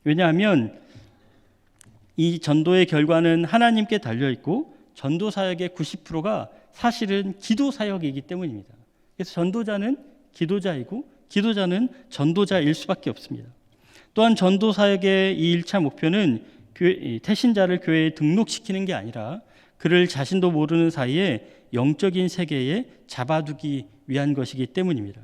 [SPEAKER 6] 왜냐하면 이 전도의 결과는 하나님께 달려있고 전도 사역의 90%가 사실은 기도 사역이기 때문입니다. 그래서 전도자는 기도자이고 기도자는 전도자일 수밖에 없습니다. 또한 전도 사역의 이 1차 목표는 태신자를 교회에 등록시키는 게 아니라 그를 자신도 모르는 사이에 영적인 세계에 잡아두기 위한 것이기 때문입니다.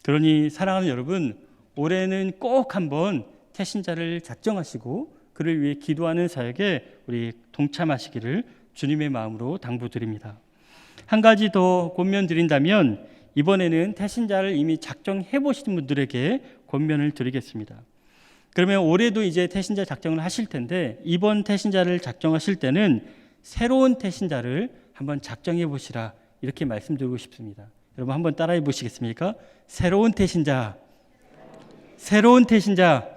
[SPEAKER 6] 그러니 사랑하는 여러분, 올해는 꼭 한번 태신자를 작정하시고 그를 위해 기도하는 사역에 우리 동참하시기를 주님의 마음으로 당부드립니다. 한 가지 더 권면 드린다면 이번에는 태신자를 이미 작정해 보신 분들에게 권면을 드리겠습니다. 그러면 올해도 이제 태신자 작정을 하실 텐데 이번 태신자를 작정하실 때는 새로운 태신자를 한번 작정해 보시라 이렇게 말씀드리고 싶습니다. 여러분 한번 따라해 보시겠습니까? 새로운 태신자, 새로운 태신자.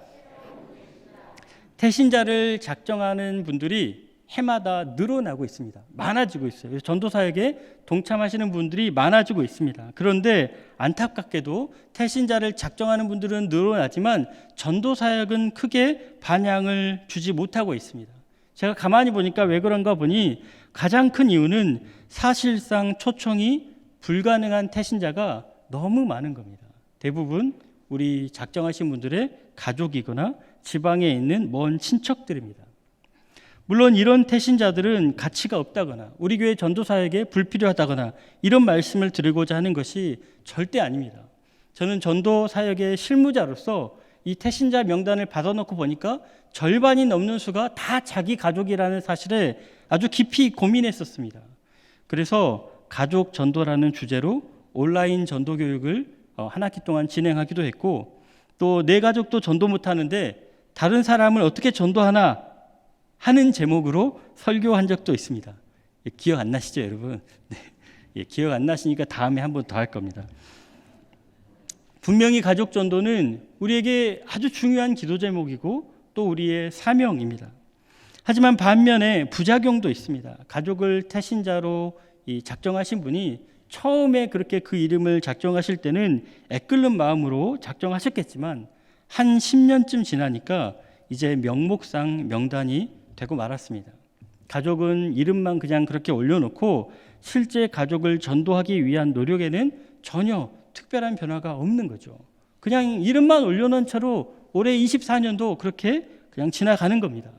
[SPEAKER 6] 태신자를 작정하는 분들이 해마다 늘어나고 있습니다. 많아지고 있어요. 그래서 전도사역에 동참하시는 분들이 많아지고 있습니다. 그런데 안타깝게도 태신자를 작정하는 분들은 늘어나지만 전도사역은 크게 반향을 주지 못하고 있습니다. 제가 가만히 보니까 왜 그런가 보니 가장 큰 이유는 사실상 초청이 불가능한 태신자가 너무 많은 겁니다. 대부분 우리 작정하신 분들의 가족이거나 지방에 있는 먼 친척들입니다. 물론 이런 태신자들은 가치가 없다거나 우리 교회 전도사에게 불필요하다거나 이런 말씀을 드리고자 하는 것이 절대 아닙니다. 저는 전도사역의 실무자로서 이 태신자 명단을 받아놓고 보니까 절반이 넘는 수가 다 자기 가족이라는 사실에 아주 깊이 고민했었습니다. 그래서 가족 전도라는 주제로 온라인 전도 교육을 한 학기 동안 진행하기도 했고 또 내 가족도 전도 못하는데 다른 사람을 어떻게 전도하나 하는 제목으로 설교한 적도 있습니다. 기억 안 나시죠, 여러분? 네. 기억 안 나시니까 다음에 한 번 더 할 겁니다. 분명히 가족 전도는 우리에게 아주 중요한 기도 제목이고 또 우리의 사명입니다. 하지만 반면에 부작용도 있습니다. 가족을 태신자로 작정하신 분이 처음에 그렇게 그 이름을 작정하실 때는 애끓는 마음으로 작정하셨겠지만 한 10년쯤 지나니까 이제 명목상 명단이 되고 말았습니다. 가족은 이름만 그냥 그렇게 올려놓고 실제 가족을 전도하기 위한 노력에는 전혀 특별한 변화가 없는 거죠. 그냥 이름만 올려놓은 채로 올해 24년도 그렇게 그냥 지나가는 겁니다.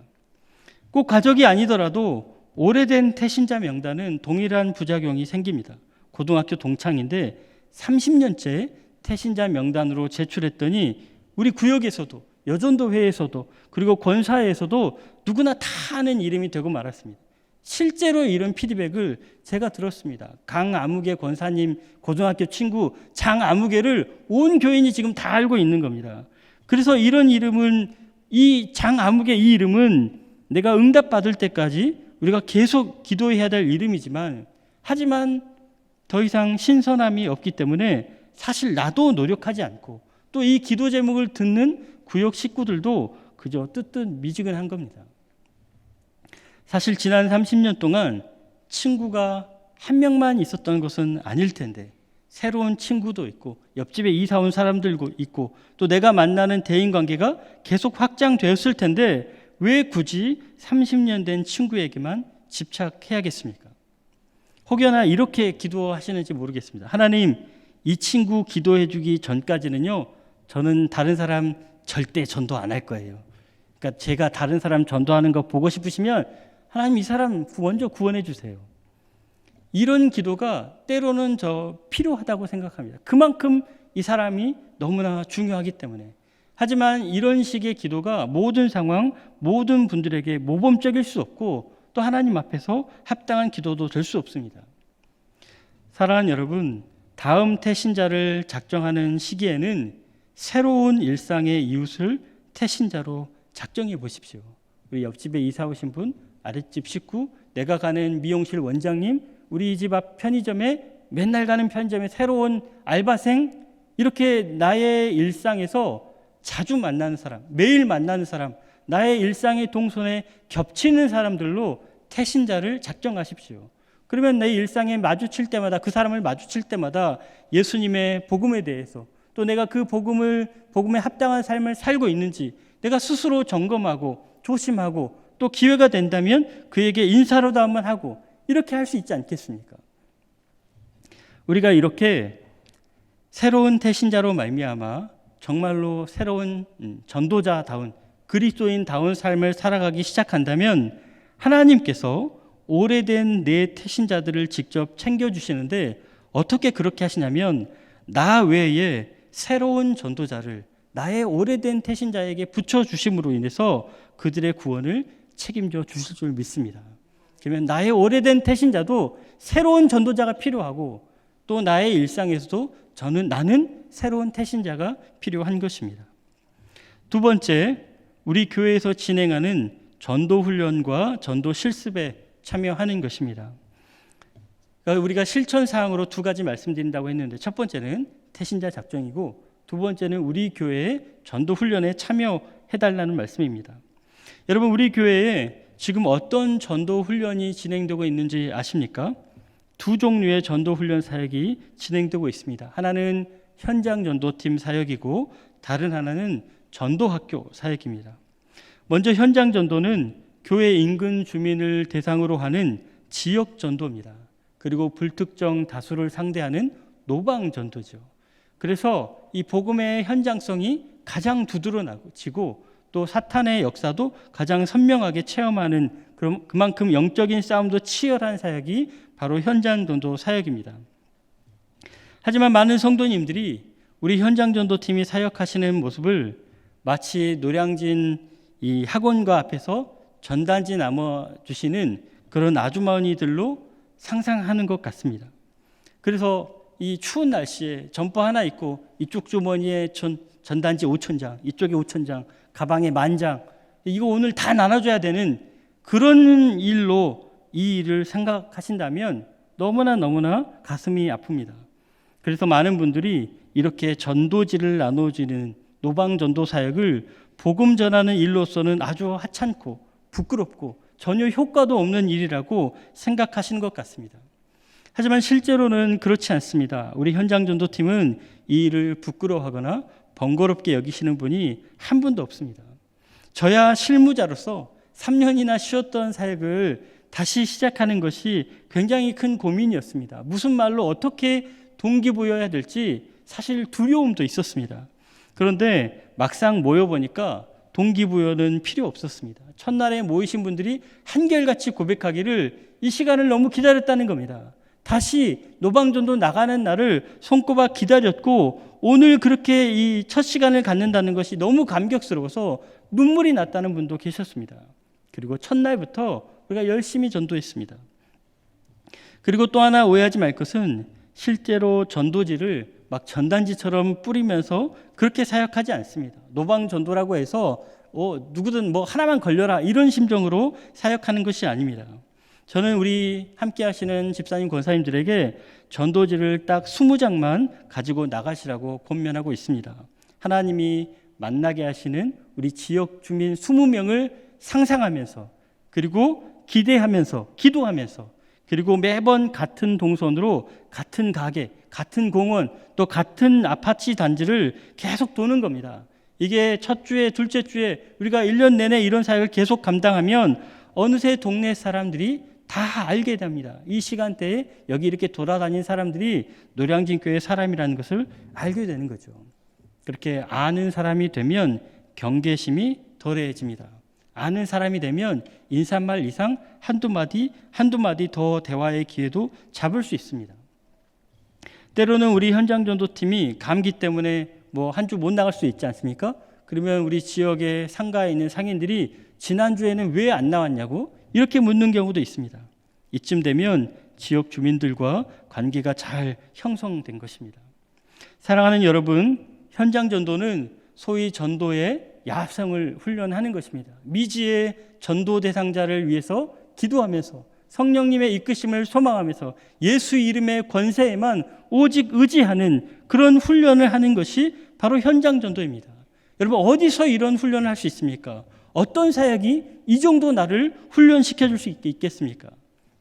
[SPEAKER 6] 꼭 가족이 아니더라도 오래된 태신자 명단은 동일한 부작용이 생깁니다. 고등학교 동창인데 30년째 태신자 명단으로 제출했더니 우리 구역에서도 여전도회에서도 그리고 권사회에서도 누구나 다 아는 이름이 되고 말았습니다. 실제로 이런 피드백을 제가 들었습니다. 강아무개 권사님 고등학교 친구 장아무개를 온 교인이 지금 다 알고 있는 겁니다. 그래서 이런 이름은 이 장아무개 이 이름은 내가 응답받을 때까지 우리가 계속 기도해야 될 이름이지만 하지만 더 이상 신선함이 없기 때문에 사실 나도 노력하지 않고 또 이 기도 제목을 듣는 구역 식구들도 그저 뜨뜻미지근한 겁니다. 사실 지난 30년 동안 친구가 한 명만 있었던 것은 아닐 텐데 새로운 친구도 있고 옆집에 이사 온 사람들도 있고 또 내가 만나는 대인관계가 계속 확장되었을 텐데 왜 굳이 30년 된 친구에게만 집착해야겠습니까? 혹여나 이렇게 기도하시는지 모르겠습니다. 하나님, 이 친구 기도해 주기 전까지는요, 저는 다른 사람 절대 전도 안 할 거예요. 그러니까 제가 다른 사람 전도하는 거 보고 싶으시면 하나님 이 사람 먼저 구원해 주세요. 이런 기도가 때로는 필요하다고 생각합니다. 그만큼 이 사람이 너무나 중요하기 때문에. 하지만 이런 식의 기도가 모든 상황, 모든 분들에게 모범적일 수 없고 또 하나님 앞에서 합당한 기도도 될 수 없습니다. 사랑하는 여러분, 다음 태신자를 작정하는 시기에는 새로운 일상의 이웃을 태신자로 작정해 보십시오. 우리 옆집에 이사 오신 분, 아랫집 식구, 내가 가는 미용실 원장님, 우리 집 앞 편의점의 맨날 가는 편의점에 새로운 알바생, 이렇게 나의 일상에서 자주 만나는 사람, 매일 만나는 사람, 나의 일상의 동선에 겹치는 사람들로 태신자를 작정하십시오. 그러면 내 일상에 마주칠 때마다, 그 사람을 마주칠 때마다 예수님의 복음에 대해서, 또 내가 그 복음에 합당한 삶을 살고 있는지 내가 스스로 점검하고 조심하고, 또 기회가 된다면 그에게 인사로도 한번 하고, 이렇게 할 수 있지 않겠습니까? 우리가 이렇게 새로운 태신자로 말미암아 정말로 새로운 전도자다운, 그리스도인다운 삶을 살아가기 시작한다면 하나님께서 오래된 내 태신자들을 직접 챙겨주시는데, 어떻게 그렇게 하시냐면 나 외에 새로운 전도자를 나의 오래된 태신자에게 붙여주심으로 인해서 그들의 구원을 책임져 주실 줄 믿습니다. 그러면 나의 오래된 태신자도 새로운 전도자가 필요하고, 또 나의 일상에서도 나는 새로운 태신자가 필요한 것입니다. 두 번째, 우리 교회에서 진행하는 전도 훈련과 전도 실습에 참여하는 것입니다. 그러니까 우리가 실천 사항으로 두 가지 말씀드린다고 했는데, 첫 번째는 태신자 작정이고, 두 번째는 우리 교회의 전도 훈련에 참여해달라는 말씀입니다. 여러분, 우리 교회에 지금 어떤 전도 훈련이 진행되고 있는지 아십니까? 두 종류의 전도 훈련 사역이 진행되고 있습니다. 하나는 현장 전도팀 사역이고, 다른 하나는 전도학교 사역입니다. 먼저 현장 전도는 교회 인근 주민을 대상으로 하는 지역 전도입니다. 그리고 불특정 다수를 상대하는 노방 전도죠. 그래서 이 복음의 현장성이 가장 두드러지고, 또 사탄의 역사도 가장 선명하게 체험하는, 그만큼 영적인 싸움도 치열한 사역이 바로 현장 전도 사역입니다. 하지만 많은 성도님들이 우리 현장 전도팀이 사역하시는 모습을 마치 노량진 이 학원과 앞에서 전단지 나눠주시는 그런 아주머니들로 상상하는 것 같습니다. 그래서 이 추운 날씨에 점퍼 하나 입고 이쪽 주머니에 전단지 5,000장, 이쪽에 5,000장, 가방에 10,000장, 이거 오늘 다 나눠줘야 되는 그런 일로 이 일을 생각하신다면 너무나 가슴이 아픕니다. 그래서 많은 분들이 이렇게 전도지를 나눠주는 노방전도 사역을 복음 전하는 일로서는 아주 하찮고 부끄럽고 전혀 효과도 없는 일이라고 생각하시는 것 같습니다. 하지만 실제로는 그렇지 않습니다. 우리 현장 전도팀은 이 일을 부끄러워하거나 번거롭게 여기시는 분이 한 분도 없습니다. 저야 실무자로서 3년이나 쉬었던 사역을 다시 시작하는 것이 굉장히 큰 고민이었습니다. 무슨 말로 어떻게 동기부여해야 될지 사실 두려움도 있었습니다. 그런데 막상 모여보니까 동기부여는 필요 없었습니다. 첫날에 모이신 분들이 한결같이 고백하기를 이 시간을 너무 기다렸다는 겁니다. 다시 노방전도 나가는 날을 손꼽아 기다렸고, 오늘 그렇게 이 첫 시간을 갖는다는 것이 너무 감격스러워서 눈물이 났다는 분도 계셨습니다. 그리고 첫날부터 우리가 열심히 전도했습니다. 그리고 또 하나 오해하지 말 것은, 실제로 전도지를 막 전단지처럼 뿌리면서 그렇게 사역하지 않습니다. 노방전도라고 해서 누구든 뭐 하나만 걸려라 이런 심정으로 사역하는 것이 아닙니다. 저는 우리 함께 하시는 집사님, 권사님들에게 전도지를 딱 20장만 가지고 나가시라고 권면하고 있습니다. 하나님이 만나게 하시는 우리 지역 주민 20명을 상상하면서, 그리고 기대하면서, 기도하면서, 그리고 매번 같은 동선으로 같은 가게, 같은 공원, 또 같은 아파트 단지를 계속 도는 겁니다. 이게 첫 주에, 둘째 주에 우리가 1년 내내 이런 사역을 계속 감당하면 어느새 동네 사람들이 다 알게 됩니다. 이 시간대에 여기 이렇게 돌아다니는 사람들이 노량진 교회 사람이라는 것을 알게 되는 거죠. 그렇게 아는 사람이 되면 경계심이 덜해집니다. 아는 사람이 되면 인사말 이상 한두 마디 더 대화의 기회도 잡을 수 있습니다. 때로는 우리 현장 전도팀이 감기 때문에 뭐 한 주 못 나갈 수 있지 않습니까? 그러면 우리 지역의 상가에 있는 상인들이 지난주에는 왜 안 나왔냐고 이렇게 묻는 경우도 있습니다. 이쯤 되면 지역 주민들과 관계가 잘 형성된 것입니다. 사랑하는 여러분, 현장 전도는 소위 전도의 야성을 훈련하는 것입니다. 미지의 전도 대상자를 위해서 기도하면서, 성령님의 이끄심을 소망하면서 예수 이름의 권세에만 오직 의지하는 그런 훈련을 하는 것이 바로 현장 전도입니다. 여러분, 어디서 이런 훈련을 할 수 있습니까? 어떤 사역이 이 정도 나를 훈련시켜 줄 수 있겠습니까?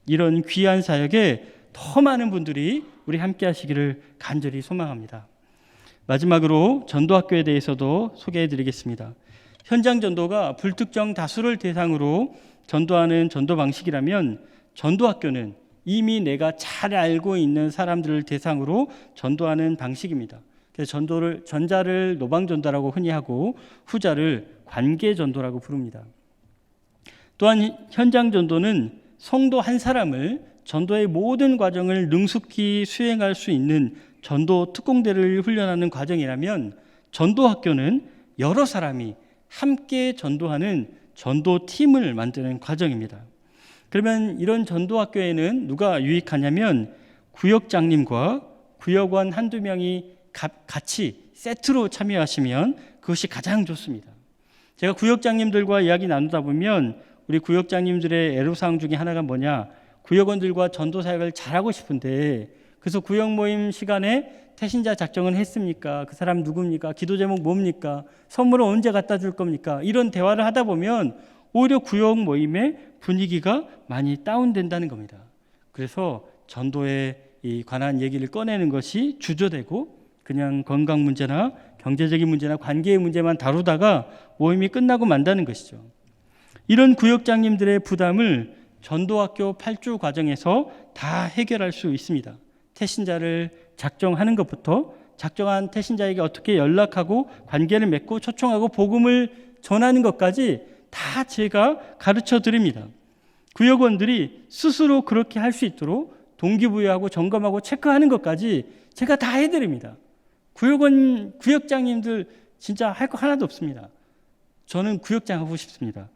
[SPEAKER 6] 이런 귀한 사역에 더 많은 분들이 우리 함께 하시기를 간절히 소망합니다. 마지막으로 전도학교에 대해서도 소개해 드리겠습니다. 현장 전도가 불특정 다수를 대상으로 전도하는 전도 방식이라면 전도학교는 이미 내가 잘 알고 있는 사람들을 대상으로 전도하는 방식입니다. 그래서 전자를 노방전도라고 흔히 하고 후자를 관계전도라고 부릅니다. 또한 현장 전도는 성도 한 사람을 전도의 모든 과정을 능숙히 수행할 수 있는 전도 특공대를 훈련하는 과정이라면 전도학교는 여러 사람이 함께 전도하는 전도팀을 만드는 과정입니다. 그러면 이런 전도학교에는 누가 유익하냐면 구역장님과 구역원 한두 명이 같이 세트로 참여하시면 그것이 가장 좋습니다. 제가 구역장님들과 이야기 나누다 보면 우리 구역장님들의 애로사항 중에 하나가 뭐냐, 구역원들과 전도사역을 잘하고 싶은데 그래서 구역 모임 시간에 태신자 작정은 했습니까? 그 사람 누굽니까? 기도 제목 뭡니까? 선물은 언제 갖다 줄 겁니까? 이런 대화를 하다 보면 오히려 구역 모임의 분위기가 많이 다운된다는 겁니다. 그래서 전도에 관한 얘기를 꺼내는 것이 주저되고 그냥 건강 문제나 경제적인 문제나 관계의 문제만 다루다가 모임이 끝나고 만다는 것이죠. 이런 구역장님들의 부담을 전도학교 8주 과정에서 다 해결할 수 있습니다. 태신자를 작정하는 것부터 작정한 태신자에게 어떻게 연락하고 관계를 맺고 초청하고 복음을 전하는 것까지 다 제가 가르쳐 드립니다. 구역원들이 스스로 그렇게 할 수 있도록 동기부여하고 점검하고 체크하는 것까지 제가 다 해드립니다. 구역장님들 진짜 할 거 하나도 없습니다. 저는 구역장 하고 싶습니다.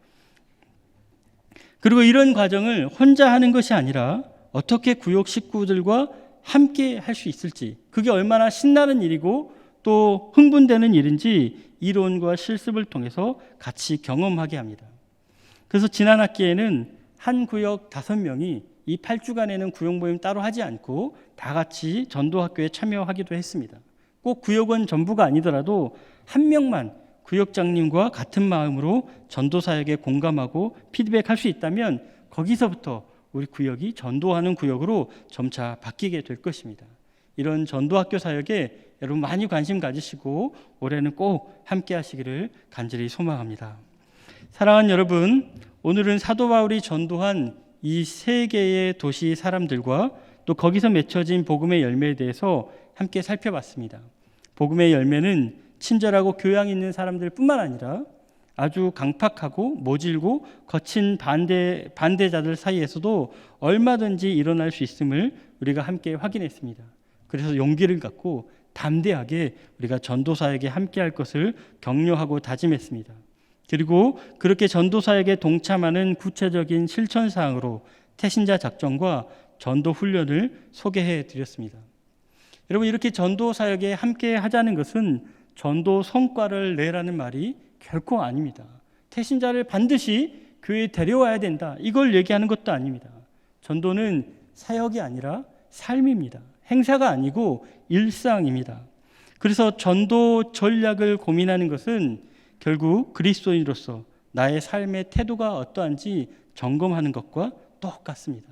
[SPEAKER 6] 그리고 이런 과정을 혼자 하는 것이 아니라 어떻게 구역 식구들과 함께 할 수 있을지, 그게 얼마나 신나는 일이고 또 흥분되는 일인지 이론과 실습을 통해서 같이 경험하게 합니다. 그래서 지난 학기에는 한 구역 5명이 이 8주간에는 구역 모임 따로 하지 않고 다 같이 전도학교에 참여하기도 했습니다. 꼭 구역원 전부가 아니더라도 한 명만 구역장님과 같은 마음으로 전도사역에 공감하고 피드백할 수 있다면 거기서부터 우리 구역이 전도하는 구역으로 점차 바뀌게 될 것입니다. 이런 전도학교 사역에 여러분 많이 관심 가지시고 올해는 꼭 함께 하시기를 간절히 소망합니다. 사랑하는 여러분, 오늘은 사도 바울이 전도한 이 3개의 도시 사람들과 또 거기서 맺혀진 복음의 열매에 대해서 함께 살펴봤습니다. 복음의 열매는 친절하고 교양 있는 사람들뿐만 아니라 아주 강팍하고 모질고 거친 반대자들 사이에서도 얼마든지 일어날 수 있음을 우리가 함께 확인했습니다. 그래서 용기를 갖고 담대하게 우리가 전도사에게 함께할 것을 격려하고 다짐했습니다. 그리고 그렇게 전도사에게 동참하는 구체적인 실천사항으로 태신자 작전과 전도 훈련을 소개해 드렸습니다. 여러분, 이렇게 전도사역에 함께 하자는 것은 전도 성과를 내라는 말이 결코 아닙니다. 태신자를 반드시 교회에 데려와야 된다, 이걸 얘기하는 것도 아닙니다. 전도는 사역이 아니라 삶입니다. 행사가 아니고 일상입니다. 그래서 전도 전략을 고민하는 것은 결국 그리스도인으로서 나의 삶의 태도가 어떠한지 점검하는 것과 똑같습니다.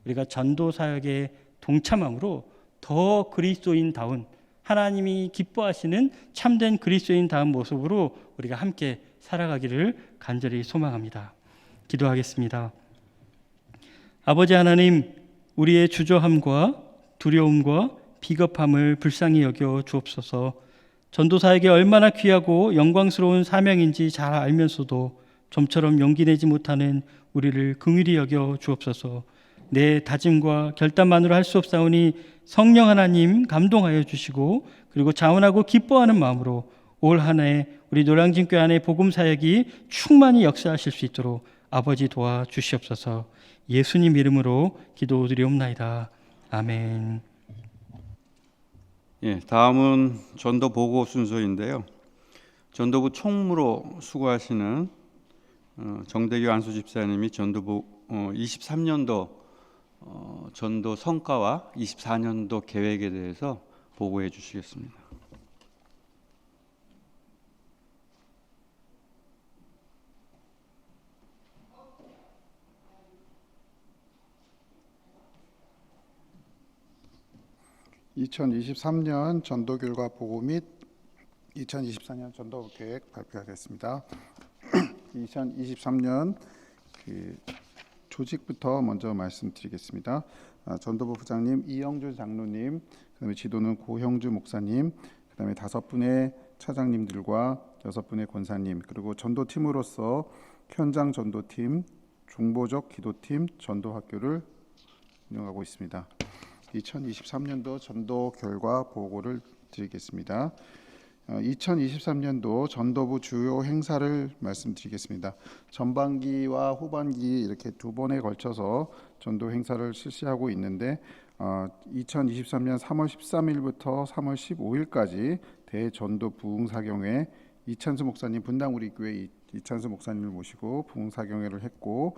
[SPEAKER 6] 우리가 전도 사역에 동참함으로 더 그리스도인다운, 하나님이 기뻐하시는 참된 그리스도인다운 모습으로 우리가 함께 살아가기를 간절히 소망합니다. 기도하겠습니다. 아버지 하나님, 우리의 주저함과 두려움과 비겁함을 불쌍히 여겨 주옵소서. 전도사에게 얼마나 귀하고 영광스러운 사명인지 잘 알면서도 좀처럼 용기 내지 못하는 우리를 긍휼히 여겨 주옵소서. 내 다짐과 결단만으로 할 수 없사오니 성령 하나님 감동하여 주시고, 그리고 자원하고 기뻐하는 마음으로 올 한 해 우리 노량진교회 안에 복음 사역이 충만히 역사하실 수 있도록 아버지 도와 주시옵소서. 예수님 이름으로 기도드리옵나이다. 아멘.
[SPEAKER 4] 예, 다음은 전도 보고 순서인데요. 전도부 총무로 수고하시는 정대규 안수 집사님이 전도부 23년도 전도 성과와 24년도 계획에 대해서 보고해 주시겠습니다.
[SPEAKER 7] (2023년) 전도 결과 보고 및 2024년 전도 계획 발표하겠습니다. 2023년 조직부터 먼저 말씀드리겠습니다. 전도부 부장님 이영주 장로님, 그다음에 지도는 고형주 목사님, 그다음에 5분의 차장님들과 6분의 권사님, 그리고 전도팀으로서 현장 전도팀, 중보적 기도팀, 전도학교를 운영하고 있습니다. 2023년도 전도 결과 보고를 드리겠습니다. 2023년도 전도부 주요 행사를 말씀드리겠습니다. 전반기와 후반기 이렇게 두 번에 걸쳐서 전도 행사를 실시하고 있는데 2023년 3월 13일부터 3월 15일까지 대전도 부흥사경회 이찬수 목사님, 분당 우리 교회 이찬수 목사님을 모시고 부흥사경회를 했고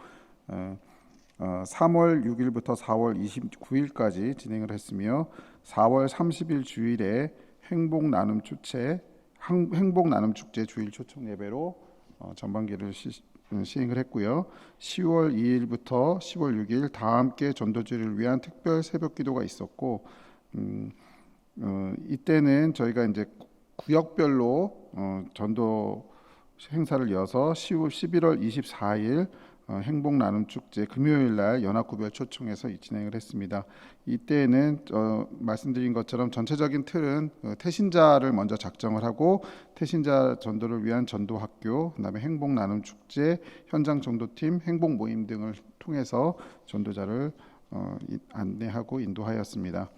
[SPEAKER 7] 3월 6일부터 4월 29일까지 진행을 했으며 4월 30일 주일에 행복 나눔 축제 주일 초청 예배로 전반기를 시행을 했고요. 10월 2일부터 10월 6일 다 함께 전도주를 위한 특별 새벽 기도가 있었고 이때는 저희가 이제 구역별로 전도 행사를 이어서 11월 24일 행복 나눔 축제 금요일 날 연합구별 초청해서 진행을 했습니다. 이때는 말씀드린 것처럼 전체적인 틀은 태신자를 먼저 작정을 하고 태신자 전도를 위한 전도학교, 그다음에 행복 나눔 축제, 현장 전도팀, 행복 모임 등을 통해서 전도자를 안내하고 인도하였습니다.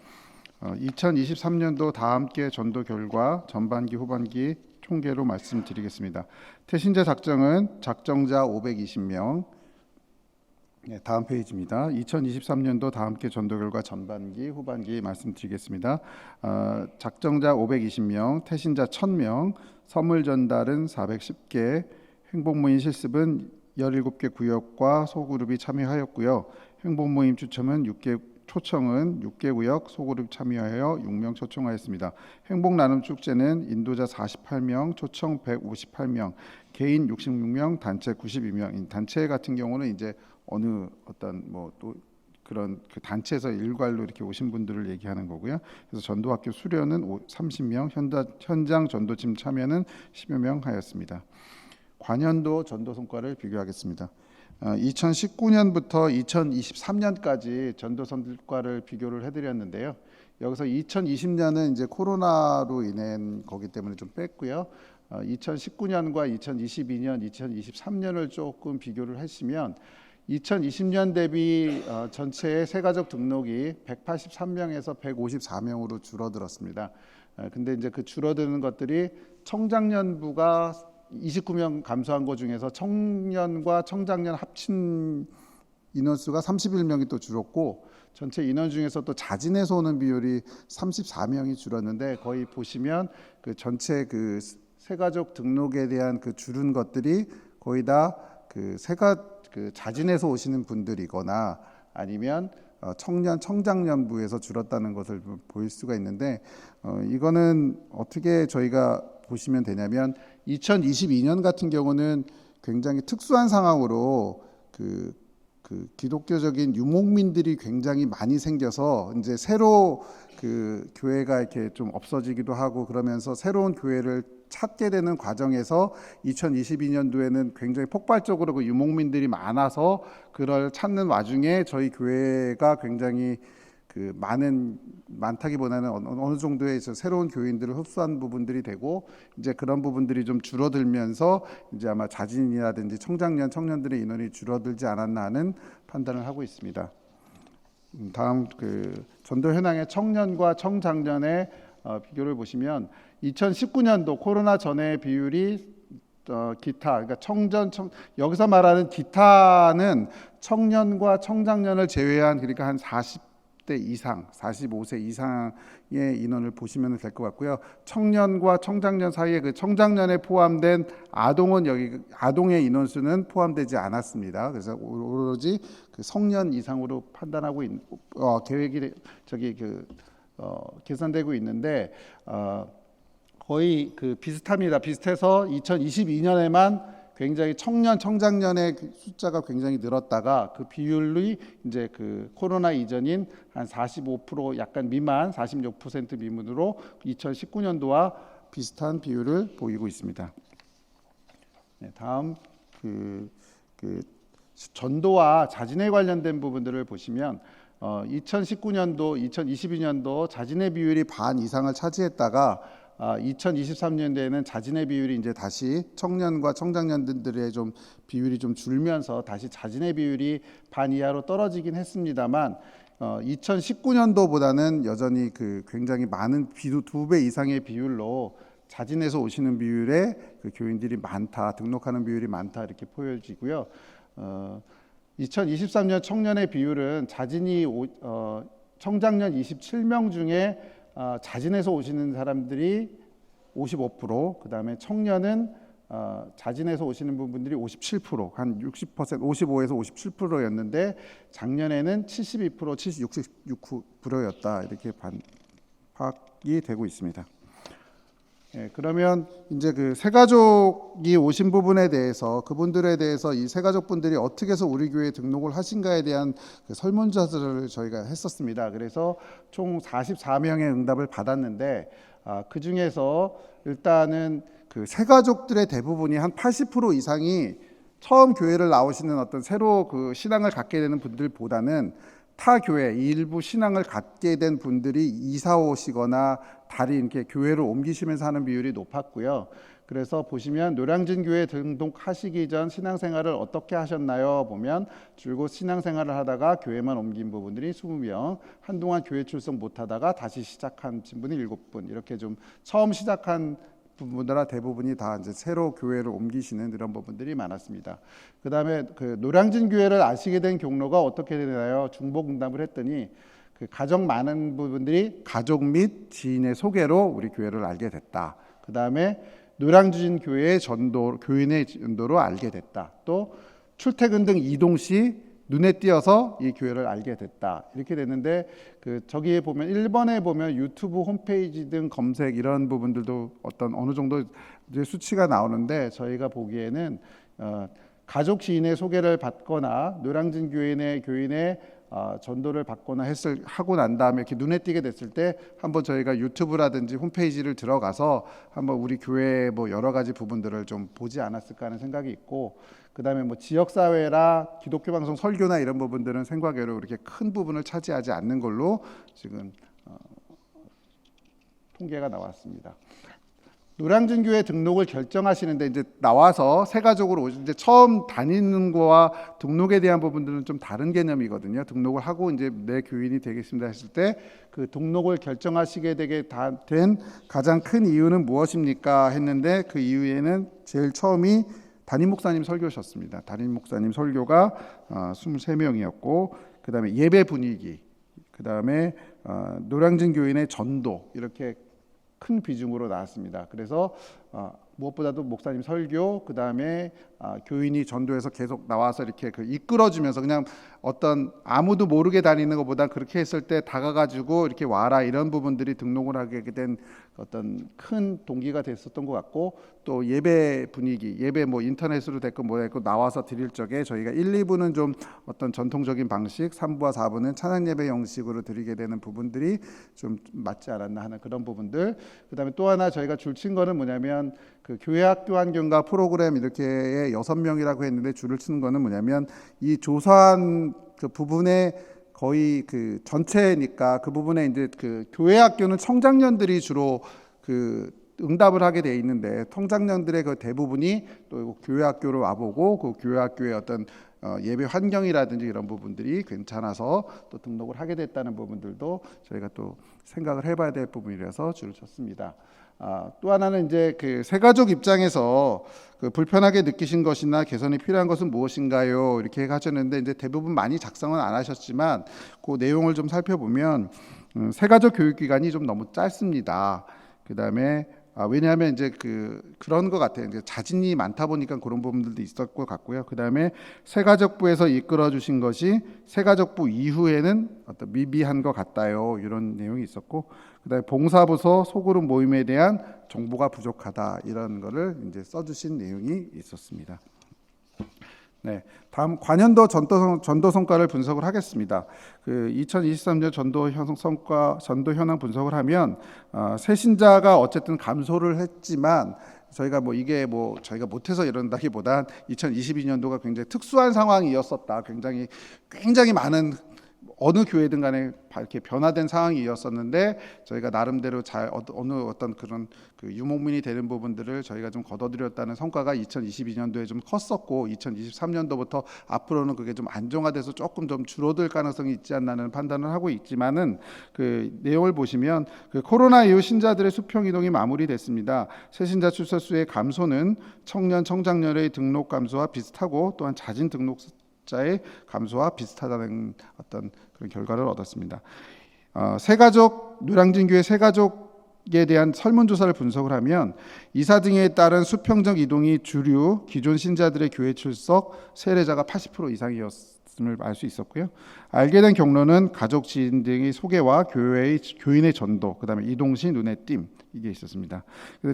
[SPEAKER 7] 2023년도 다 함께 전도 결과 전반기 후반기 총계로 말씀드리겠습니다. 태신자 작정은 작정자 520명. 다음 페이지입니다. 2023년도 다 함께 전도 결과 전반기 후반기 말씀드리겠습니다. 작정자 520명, 태신자 1000명, 선물 전달은 410개, 행복모임 실습은 17개 구역과 소그룹이 참여하였고요. 행복모임 초청은 6개 구역 소그룹 참여하여 6명 초청하였습니다. 행복나눔 축제는 인도자 48명, 초청 158명, 개인 66명, 단체 92명. 단체 같은 경우는 이제 어느 어떤 뭐 또 그런 그 단체에서 일괄로 이렇게 오신 분들을 얘기하는 거고요. 그래서 전도학교 수료는 30명, 현장 전도팀 참여는 10여 명 하였습니다. 관연도 전도 성과를 비교하겠습니다. 2019년부터 2023년까지 전도 성과를 비교를 해드렸는데요. 여기서 2020년은 이제 코로나로 인한 거기 때문에 좀 뺐고요. 2019년과 2022년, 2023년을 조금 비교를 하시면 2020년 대비 전체의 새가족 등록이 183명에서 154명으로 줄어들었습니다. 근데 이제 그 줄어드는 것들이 청장년부가 29명 감소한 것 중에서 청년과 청장년 합친 인원수가 31명이 또 줄었고 전체 인원 중에서 또 자진해서 오는 비율이 34명이 줄었는데 거의 보시면 그 전체 그 새가족 등록에 대한 그 줄은 것들이 거의 다 그 자진해서 오시는 분들이거나 아니면 청장년부에서 줄었다는 것을 보일 수가 있는데 이거는 어떻게 저희가 보시면 되냐면 2022년 같은 경우는 굉장히 특수한 상황으로 그 기독교적인 유목민들이 굉장히 많이 생겨서 이제 새로 그 교회가 이렇게 좀 없어지기도 하고 그러면서 새로운 교회를 찾게 되는 과정에서 2022년도에는 굉장히 폭발적으로 그 유목민들이 많아서 그걸 찾는 와중에 저희 교회가 굉장히 그 많다기보다는 어느 정도의 새로운 교인들을 흡수한 부분들이 되고 이제 그런 부분들이 좀 줄어들면서 이제 아마 자진이라든지 청년들의 인원이 줄어들지 않았나 하는 판단을 하고 있습니다. 다음 그 전도 현황의 청년과 청장년의 비교를 보시면 2019년도 코로나 전의 비율이 기타, 그러니까 여기서 말하는 기타는 청년과 청장년을 제외한 그러니까 한 40대 40대 이상, 45세 이상의 인원을 보시면 될 것 같고요. 청년과 청장년 사이에 그 청장년에 포함된 아동은 여기 아동의 인원수는 포함되지 않았습니다. 그래서 오로지 그 성년 이상으로 판단하고 계획이 계산되고 있는데 거의 그 비슷합니다. 비슷해서 2022년에만 굉장히 청년 청장년의 숫자가 굉장히 늘었다가 그 비율이 이제 그 코로나 이전인 한 45% 약간 미만 46% 미만으로 2019년도와 비슷한 비율을 보이고 있습니다. 네, 다음 그 전도와 자진에 관련된 부분들을 보시면 2019년도, 2022년도 자진의 비율이 반 이상을 차지했다가 2023년도에는 자진의 비율이 이제 다시 청년과 청장년들의 좀 비율이 좀 줄면서 다시 자진의 비율이 반 이하로 떨어지긴 했습니다만 2019년도보다는 여전히 그 굉장히 많은 2배 이상의 비율로 자진해서 오시는 비율의 그 교인들이 많다, 등록하는 비율이 많다 이렇게 보여지고요. 2023년 청년의 비율은 자진이 청장년 27명 중에 자진해서 오시는 사람들이 55%, 그다음에 청년은 자진해서 오시는 분들이 57%, 한 60%, 55에서 57%였는데 작년에는 72%, 69%였다 이렇게 파악이 되고 있습니다. 예, 그러면 이제 그 새가족이 오신 부분에 대해서 그분들에 대해서 이 새가족분들이 어떻게 해서 우리 교회에 등록을 하신가에 대한 그 설문조사를 저희가 했었습니다. 그래서 총 44명의 응답을 받았는데 그 중에서 일단은 그 새가족들의 대부분이 한 80% 이상이 처음 교회를 나오시는 어떤 새로 그 신앙을 갖게 되는 분들보다는 타 교회 일부 신앙을 갖게 된 분들이 이사 오시거나 다른 이렇게 교회를 옮기시면서 하는 비율이 높았고요. 그래서 보시면 노량진 교회 등록하시기 전 신앙생활을 어떻게 하셨나요? 보면 줄곧 신앙생활을 하다가 교회만 옮긴 부분들이 20명, 한동안 교회 출석 못하다가 다시 시작한 분이 7분, 이렇게 좀 처음 시작한 분들아 대부분이 다 이제 새로 교회를 옮기시는 이런 부분들이 많았습니다. 그다음에 그 노량진 교회를 아시게 된 경로가 어떻게 되나요? 중복 응답을 했더니 그 가장 많은 부분들이 가족 및 지인의 소개로 우리 교회를 알게 됐다. 그다음에 노량진 교회의 전도, 교인의 전도로 알게 됐다. 또 출퇴근 등 이동 시 눈에 띄어서 이 교회를 알게 됐다. 이렇게 됐는데 그 저기에 보면 1번에 보면 유튜브 홈페이지 등 검색 이런 부분들도 어느 정도 이제 수치가 나오는데 저희가 보기에는 가족 지인의 소개를 받거나 노량진 교인의 전도를 받거나 하고 난 다음에 이렇게 눈에 띄게 됐을 때 한번 저희가 유튜브라든지 홈페이지를 들어가서 한번 우리 교회의 뭐 여러 가지 부분들을 좀 보지 않았을까 하는 생각이 있고, 그다음에 뭐 지역사회라 기독교 방송 설교나 이런 부분들은 생각외로 그렇게 큰 부분을 차지하지 않는 걸로 지금 통계가 나왔습니다. 노량진 교회 등록을 결정하시는데 이제 나와서 새가족으로 이제 처음 다니는 거와 등록에 대한 부분들은 좀 다른 개념이거든요. 등록을 하고 이제 내 교인이 되겠습니다 했을 때 그 등록을 결정하시게 되게 된 가장 큰 이유는 무엇입니까 했는데 그 이유에는 제일 처음이 담임 목사님 설교셨습니다. 담임 목사님 설교가 23명이었고 그다음에 예배 분위기, 그다음에 노량진 교인의 전도 이렇게 큰 비중으로 나왔습니다. 그래서 무엇보다도 목사님 설교, 그 다음에 교인이 전도에서 계속 나와서 이렇게 이끌어주면서 그냥 어떤 아무도 모르게 다니는 것보다 그렇게 했을 때 다가가지고 이렇게 와라 이런 부분들이 등록을 하게 된 어떤 큰 동기가 됐었던 것 같고, 또 예배 분위기, 예배 뭐 인터넷으로 됐고 뭐 됐고 나와서 드릴 적에 저희가 1, 2부는 좀 어떤 전통적인 방식, 3부와 4부는 찬양 예배 형식으로 드리게 되는 부분들이 좀 맞지 않았나 하는 그런 부분들. 그다음에 또 하나 저희가 줄친 거는 뭐냐면 그 교회학교 환경과 프로그램 이렇게 6명이라고 했는데 줄을 치는 거는 뭐냐면 이 조사한 그 부분에 거의 그 전체니까 그 부분에 이제 그 교회학교는 청장년들이 주로 그 응답을 하게 돼 있는데 청장년들의 그 대부분이 또 교회학교를 와보고 그 교회학교의 어떤 예배 환경이라든지 이런 부분들이 괜찮아서 또 등록을 하게 됐다는 부분들도 저희가 또 생각을 해봐야 될 부분이라서 줄을 쳤습니다. 또 하나는 이제 그 새가족 입장에서 그 불편하게 느끼신 것이나 개선이 필요한 것은 무엇인가요? 이렇게 하셨는데 이제 대부분 많이 작성은 안 하셨지만 그 내용을 좀 살펴보면 새가족 교육기간이 좀 너무 짧습니다. 그다음에 왜냐하면 이제 그런 것 같아요. 이제 자진이 많다 보니까 그런 부분들도 있었을 것 같고요. 그다음에 새가족부에서 이끌어 주신 것이 새가족부 이후에는 어떤 미비한 것 같다요. 이런 내용이 있었고, 그다음에 봉사부서 소그룹 모임에 대한 정보가 부족하다 이런 거를 이제 써주신 내용이 있었습니다. 네, 다음 관연도 전도 성과를 분석을 하겠습니다. 그 2023년 전도 현황 분석을 하면 새신자가 어쨌든 감소를 했지만 저희가 이게 저희가 못해서 이런다기보단 2022년도가 굉장히 특수한 상황이었었다. 굉장히 많은 어느 교회든 간에 이렇게 변화된 상황이었었는데 저희가 나름대로 잘 어느 어떤 그런 유목민이 되는 부분들을 저희가 좀 거둬들였다는 성과가 2022년도에 좀 컸었고 2023년도부터 앞으로는 그게 좀 안정화돼서 조금 좀 줄어들 가능성이 있지 않나는 판단을 하고 있지만은 그 내용을 보시면 그 코로나 이후 신자들의 수평 이동이 마무리됐습니다. 새신자 출석수의 감소는 청년 청장년의 등록 감소와 비슷하고 또한 자진 등록자의 감소와 비슷하다는 어떤 그런 결과를 얻었습니다. 새가족 노량진교회 새가족에 대한 설문조사를 분석을 하면 이사 등에 따른 수평적 이동이 주류 기존 신자들의 교회 출석 세례자가 80% 이상이었음을 알 수 있었고요. 알게 된 경로는 가족 지인 등의 소개와 교인의 전도, 그다음에 이동 시 눈에 띈 이게 있었습니다.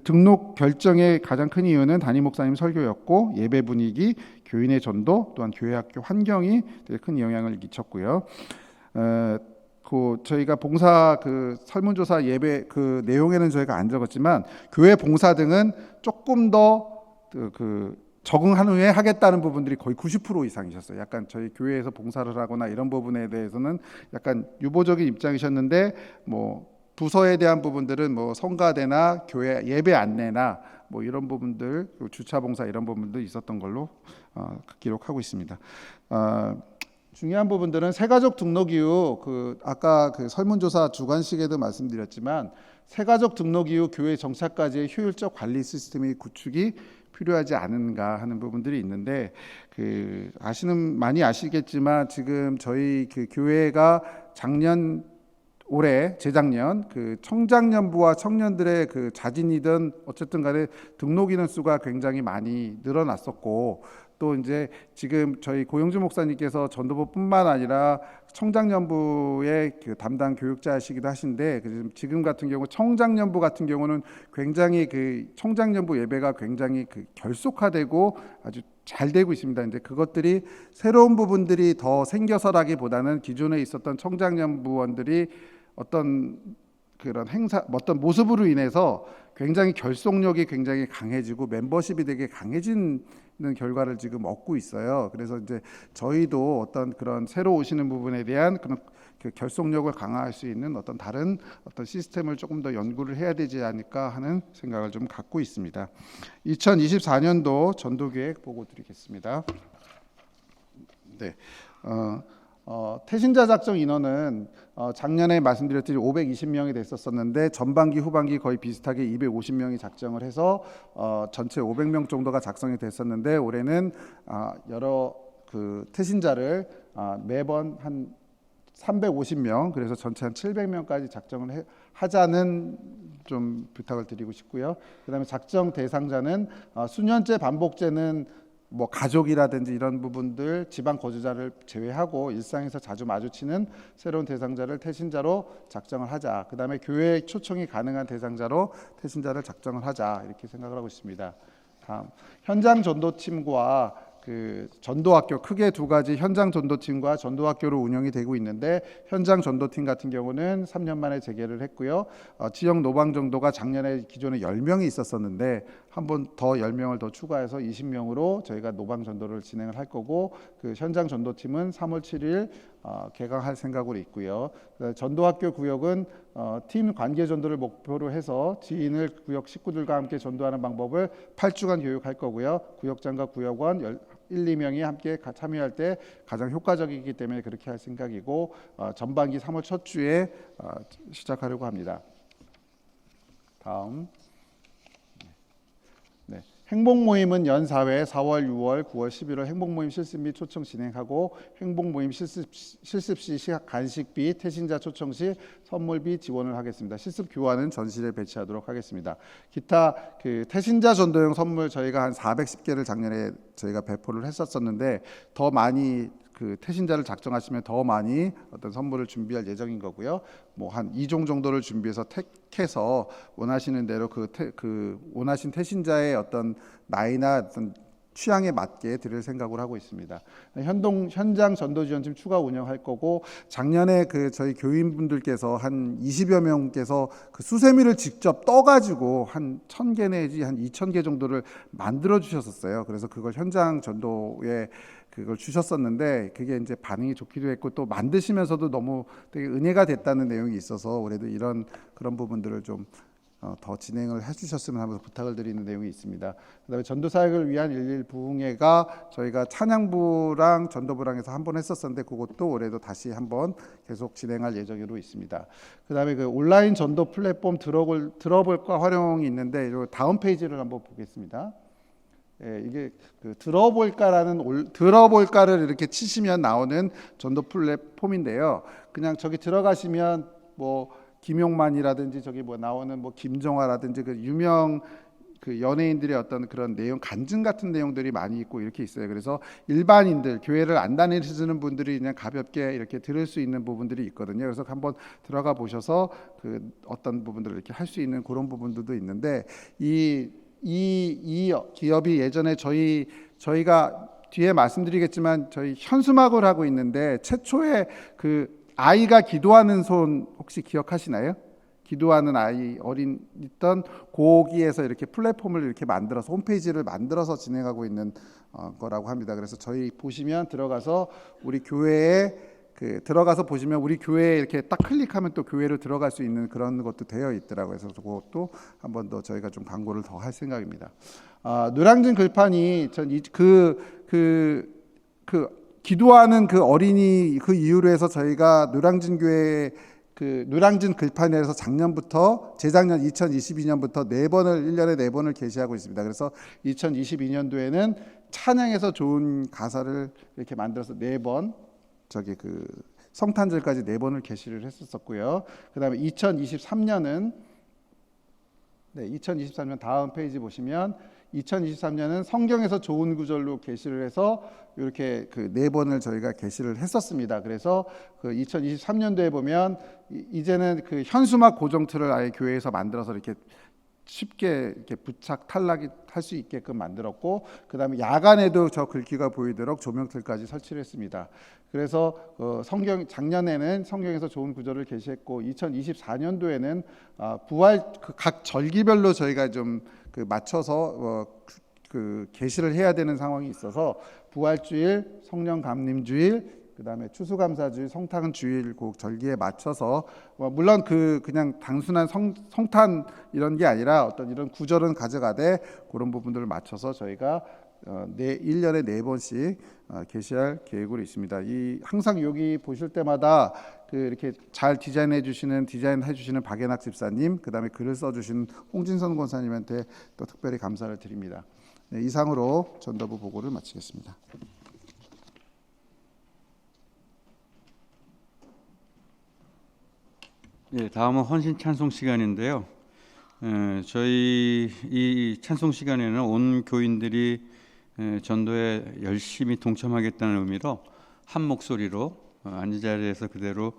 [SPEAKER 7] 등록 결정의 가장 큰 이유는 담임 목사님 설교였고 예배 분위기, 교인의 전도, 또한 교회 학교 환경이 되게 큰 영향을 미쳤고요. 저희가 봉사 설문조사 예배 내용에는 저희가 안 적었지만 교회 봉사 등은 조금 더 적응한 후에 하겠다는 부분들이 거의 90% 이상이셨어요. 약간 저희 교회에서 봉사를 하거나 이런 부분에 대해서는 약간 유보적인 입장이셨는데 부서에 대한 부분들은 성가대나 교회 예배 안내나 이런 부분들, 주차 봉사 이런 부분도 있었던 걸로 기록하고 있습니다. 중요한 부분들은 새가족 등록 이후 아까 설문조사 주관식에도 말씀드렸지만 새가족 등록 이후 교회 정착까지의 효율적 관리 시스템의 구축이 필요하지 않은가 하는 부분들이 있는데 많이 아시겠지만 지금 저희 교회가 재작년 청장년부와 청년들의 자진이든 어쨌든 간에 등록 인원 수가 굉장히 많이 늘어났었고 또 이제 지금 저희 고영주 목사님께서 전도부뿐만 아니라 청장년부의 담당 교육자이시기도 하신데 지금 같은 경우 청장년부 같은 경우는 굉장히 청장년부 예배가 굉장히 결속화되고 아주 잘 되고 있습니다. 이제 그것들이 새로운 부분들이 더 생겨서라기보다는 기존에 있었던 청장년부원들이 어떤 어떤 모습으로 인해서 굉장히 결속력이 굉장히 강해지고 멤버십이 되게 강해지는 결과를 지금 얻고 있어요. 그래서 이제 저희도 어떤 그런 새로 오시는 부분에 대한 그런 결속력을 강화할 수 있는 어떤 다른 어떤 시스템을 조금 더 연구를 해야 되지 않을까 하는 생각을 좀 갖고 있습니다. 2024년도 전도계획 보고 드리겠습니다. 네. 태신자 작정 인원은 작년에 말씀드렸듯이 520명이 됐었었는데 전반기 후반기 거의 비슷하게 250명이 작정을 해서 전체 500명 정도가 작성이 됐었는데 올해는 여러 태신자를 매번 한 350명 그래서 전체 한 700명까지 작정을 하자는 좀 부탁을 드리고 싶고요. 그다음에 작정 대상자는 수년째 반복제는 가족이라든지 이런 부분들 지방 거주자를 제외하고 일상에서 자주 마주치는 새로운 대상자를 태신자로 작정을 하자. 그다음에 교회 초청이 가능한 대상자로 태신자를 작정을 하자 이렇게 생각을 하고 있습니다. 다음 현장 전도팀과 전도학교 크게 두 가지 현장 전도팀과 전도학교로 운영이 되고 있는데 현장 전도팀 같은 경우는 3년 만에 재개를 했고요. 지역 노방 정도가 작년에 기존에 10명이 있었었는데 한 번 더 10명을 더 추가해서 20명으로 저희가 노방 전도를 진행을 할 거고 현장 전도팀은 3월 7일 개강할 생각으로 있고요. 전도학교 구역은 팀 관계 전도를 목표로 해서 지인을 구역 식구들과 함께 전도하는 방법을 8주간 교육할 거고요. 구역장과 구역원 1-2명이 함께 참여할 때 가장 효과적이기 때문에 그렇게 할 생각이고 전반기 3월 첫 주에 시작하려고 합니다. 다음 행복모임은 연 4회 4월, 6월, 9월, 11월 행복모임 실습 및 초청 진행하고 행복모임 실습 시 간식비, 태신자 초청 시 선물비 지원을 하겠습니다. 실습 교환은 전실에 배치하도록 하겠습니다. 기타 그 태신자 전도용 선물 저희가 한 410개를 작년에 저희가 배포를 했었었는데 더 많이 그 태신자를 작정하시면 더 많이 어떤 선물을 준비할 예정인 거고요. 뭐 한 2종 정도를 준비해서 택해서 원하시는 대로 그 원하신 태신자의 어떤 나이나 어떤 취향에 맞게 드릴 생각을 하고 있습니다. 현장 전도 지원팀 추가 운영할 거고 작년에 그 저희 교인분들께서 한 20여 명께서 그 수세미를 직접 떠가지고 한 1,000개 내지 한 2,000개 정도를 만들어 주셨었어요. 그래서 그걸 현장 전도에 그걸 주셨었는데 그게 이제 반응이 좋기도 했고 또 만드시면서도 너무 되게 은혜가 됐다는 내용이 있어서 올해도 그런 부분들을 좀 더 진행을 해주셨으면 하면서 부탁을 드리는 내용이 있습니다. 그다음에 전도사역을 위한 11 부흥회가 저희가 찬양부랑 전도부랑에서 한번 했었었는데 그것도 올해도 다시 한번 계속 진행할 예정으로 있습니다. 그다음에 그 온라인 전도 플랫폼 들어볼까 활용이 있는데 다음 페이지를 한번 보겠습니다. 예, 이게 그 들어볼까를 이렇게 치시면 나오는 전도 플랫폼인데요. 그냥 저기 들어가시면 뭐 김용만이라든지 저기 뭐 나오는 뭐 김정화라든지 그 유명 그 연예인들의 어떤 그런 내용 간증 같은 내용들이 많이 있고 이렇게 있어요. 그래서 일반인들 교회를 안 다니시는 분들이 그냥 가볍게 이렇게 들을 수 있는 부분들이 있거든요. 그래서 한번 들어가 보셔서 그 어떤 부분들을 이렇게 할 수 있는 그런 부분들도 있는데 이 기업이 예전에 저희가 뒤에 말씀드리겠지만 저희 현수막을 하고 있는데 최초에 그 아이가 기도하는 손 혹시 기억하시나요? 기도하는 아이 어린 있던 거기에서 이렇게 플랫폼을 이렇게 만들어서 홈페이지를 만들어서 진행하고 있는 거라고 합니다. 그래서 저희 보시면 들어가서 우리 교회에 들어가서 보시면 우리 교회에 이렇게 딱 클릭하면 또 교회로 들어갈 수 있는 그런 것도 되어 있더라고요. 그래서 그것도 한번 더 저희가 좀 광고를 더 할 생각입니다. 노량진 글판이 기도하는 그 어린이 그 이유로 해서 저희가 노량진 교회 노량진 글판에서 작년부터 재작년 2022년부터 1년에 4번을 게시하고 있습니다. 그래서 2022년도에는 찬양에서 좋은 가사를 이렇게 만들어서 4번 저기 그 성탄절까지 4번을 게시를 했었고요. 그다음에 2023년은 2023년 다음 페이지 보시면 2023년은 성경에서 좋은 구절로 게시를 해서 이렇게 그 4번을 저희가 게시를 했었습니다. 그래서 그 2023년도에 보면 이제는 그 현수막 고정틀을 아예 교회에서 만들어서 이렇게 쉽게 이렇게 부착 탈락이 할 수 있게끔 만들었고 그다음에 야간에도 저 글귀가 보이도록 조명틀까지 설치를 했습니다. 그래서 작년에는 성경에서 좋은 구절을 게시했고 2024년도에는 부활 각 절기별로 저희가 좀 맞춰서 게시를 해야 되는 상황이 있어서 부활주일, 성령 감림주일, 그다음에 추수감사주일, 성탄주일 그 절기에 맞춰서 물론 그냥 단순한 성탄 이런 게 아니라 어떤 이런 구절은 가져가되 그런 부분들을 맞춰서 저희가 1년에 4번씩 게시할 계획으로 있습니다. 항상 여기 보실 때마다 이렇게 잘 디자인해 주시는 박예낙 집사님, 그다음에 글을 써 주신 홍진선 권사님한테 또 특별히 감사를 드립니다. 네, 이상으로 전도부 보고를 마치겠습니다.
[SPEAKER 4] 예, 다음은 헌신 찬송 시간인데요. 저희 이 찬송 시간에는 온 교인들이 전도에 열심히 동참하겠다는 의미로 한 목소리로 앉은 자리에서 그대로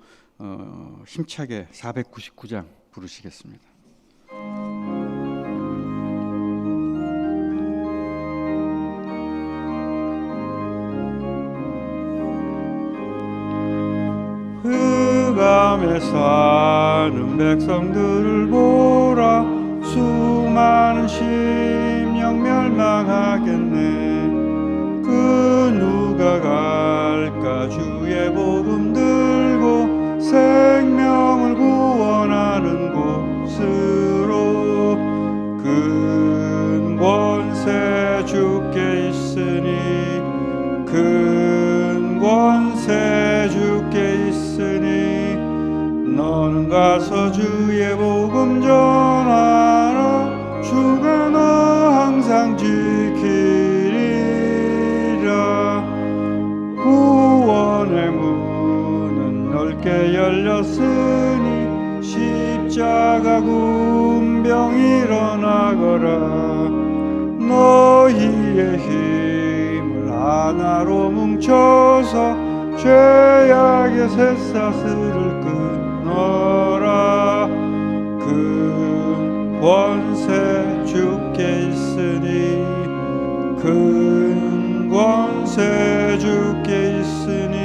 [SPEAKER 4] 힘차게 499장 부르시겠습니다.
[SPEAKER 8] 흑암에 사는 백성들을 보라 수많은 심령 멸망하겠네 그 누가 갈까 주의 복음 들고 생명을 구원하는 곳으로 큰 권세 주께 있으니 큰 권세 주께 있으니 너는 가서 주의 복음 전하라 주가 너 항상 넓게 열렸으니 십자가 군병 일어나거라. 너희의 힘을 하나로 뭉쳐서 죄악의 쇠사슬을 끊어라. 큰 권세 주께 있으니 큰 권세 주께 있으니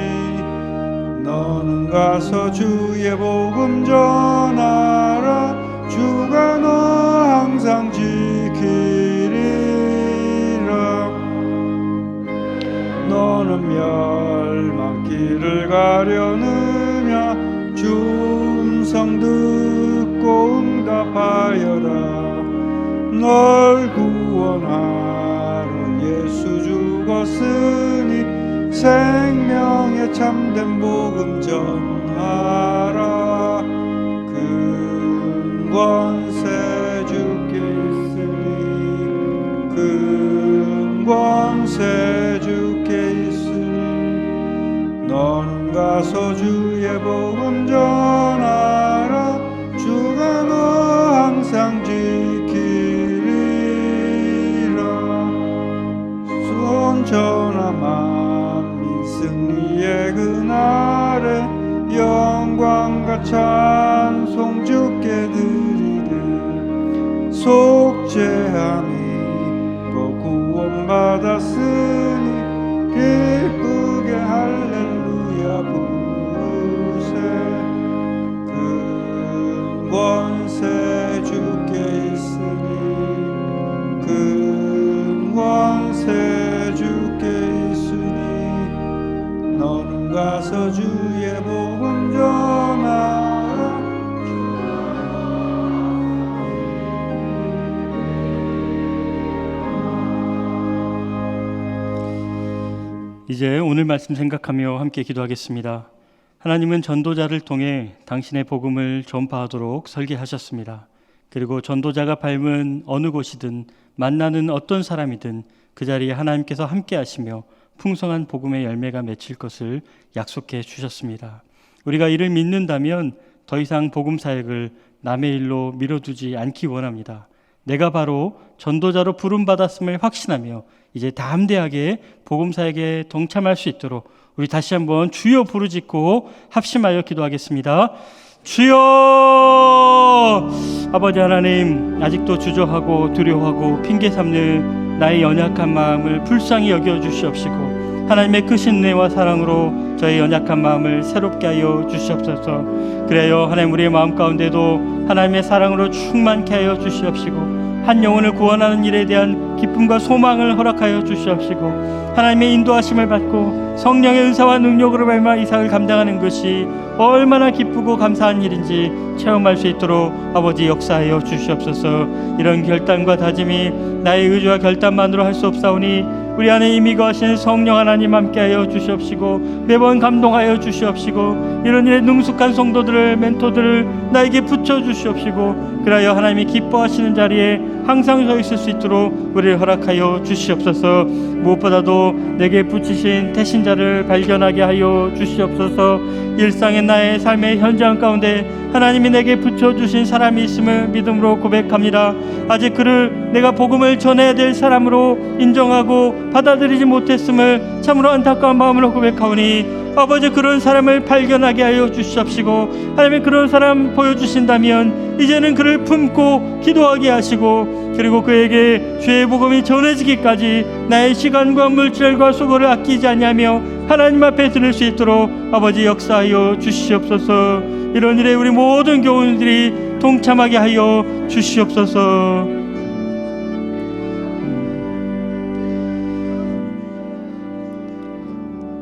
[SPEAKER 8] 너는 가서 주의 복음 전하라. 주가 너 항상 지키리라. 너는 멸망길을 가려느냐. 줌성 듣고 응답하여라. 널 구원하러 예수 죽었으니 생명의 참된 복음 전하라. 큰 권세 주께 있으니 큰 권세 주께 있으니 너는 가서 주의 복음 전하라. 주가 너 항상 지키리라. 손전하 만민 승리의 그날에 영광과 찬송 주께 드리되 속죄함이 또 구원받았으니 기쁘게 할렐루야 부르세. 큰 권세 주께 있으니 큰 권세 주께 있으니 너는 가서 주의 복음 전하라.
[SPEAKER 6] 이제 오늘 말씀 생각하며 함께 기도하겠습니다. 하나님은 전도자를 통해 당신의 복음을 전파하도록 설계하셨습니다. 그리고 전도자가 밟은 어느 곳이든 만나는 어떤 사람이든 그 자리에 하나님께서 함께 하시며 풍성한 복음의 열매가 맺힐 것을 약속해 주셨습니다. 우리가 이를 믿는다면 더 이상 복음 사역을 남의 일로 미뤄두지 않기 원합니다. 내가 바로 전도자로 부름받았음을 확신하며 이제 담대하게 복음 사역에 동참할 수 있도록 우리 다시 한번 주여 부르짖고 합심하여 기도하겠습니다. 주여! 아버지 하나님, 아직도 주저하고 두려워하고 핑계 삼는 나의 연약한 마음을 불쌍히 여겨 주시옵시고 하나님의 크신 은혜와 사랑으로 저의 연약한 마음을 새롭게 하여 주시옵소서. 그래요, 하나님 우리의 마음 가운데도 하나님의 사랑으로 충만케 하여 주시옵시고 한 영혼을 구원하는 일에 대한 기쁨과 소망을 허락하여 주시옵시고 하나님의 인도하심을 받고 성령의 은사와 능력으로 말미암아 이 사역을 감당하는 것이 얼마나 기쁘고 감사한 일인지 체험할 수 있도록 아버지 역사하여 주시옵소서. 이런 결단과 다짐이 나의 의지와 결단만으로 할 수 없사오니 우리 안에 이미 거하시는 성령 하나님 함께하여 주시옵시고 매번 감동하여 주시옵시고 이런 일에 능숙한 성도들을 멘토들을 나에게 붙여주시옵시고 그리하여 하나님이 기뻐하시는 자리에 항상 서 있을 수 있도록 우리를 허락하여 주시옵소서. 무엇보다도 내게 붙이신 태신자를 발견하게 하여 주시옵소서. 일상의 나의 삶의 현장 가운데 하나님이 내게 붙여주신 사람이 있음을 믿음으로 고백합니다. 아직 그를 내가 복음을 전해야 될 사람으로 인정하고 받아들이지 못했음을 참으로 안타까운 마음으로 고백하오니 아버지 그런 사람을 발견하게 하여 주시옵시고 하나님의 그런 사람 보여주신다면 이제는 그를 품고 기도하게 하시고 그리고 그에게 주의 복음이 전해지기까지 나의 시간과 물질과 수고를 아끼지 아니하며 하나님 앞에 드릴 수 있도록 아버지 역사하여 주시옵소서. 이런 일에 우리 모든 교우들이 동참하게 하여 주시옵소서.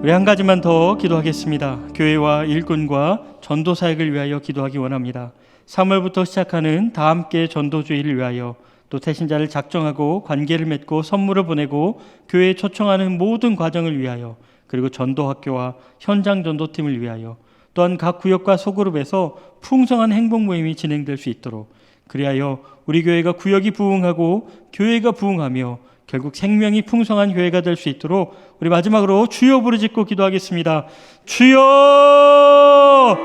[SPEAKER 6] 우리 한 가지만 더 기도하겠습니다. 교회와 일꾼과 전도 사역을 위하여 기도하기 원합니다. 3월부터 시작하는 다 함께 전도주의를 위하여 또 태신자를 작정하고 관계를 맺고 선물을 보내고 교회에 초청하는 모든 과정을 위하여 그리고 전도학교와 현장 전도팀을 위하여 또한 각 구역과 소그룹에서 풍성한 행복 모임이 진행될 수 있도록 그리하여 우리 교회가 구역이 부흥하고 교회가 부흥하며 결국 생명이 풍성한 교회가 될 수 있도록 우리 마지막으로 주여 부르짖고 기도하겠습니다. 주여!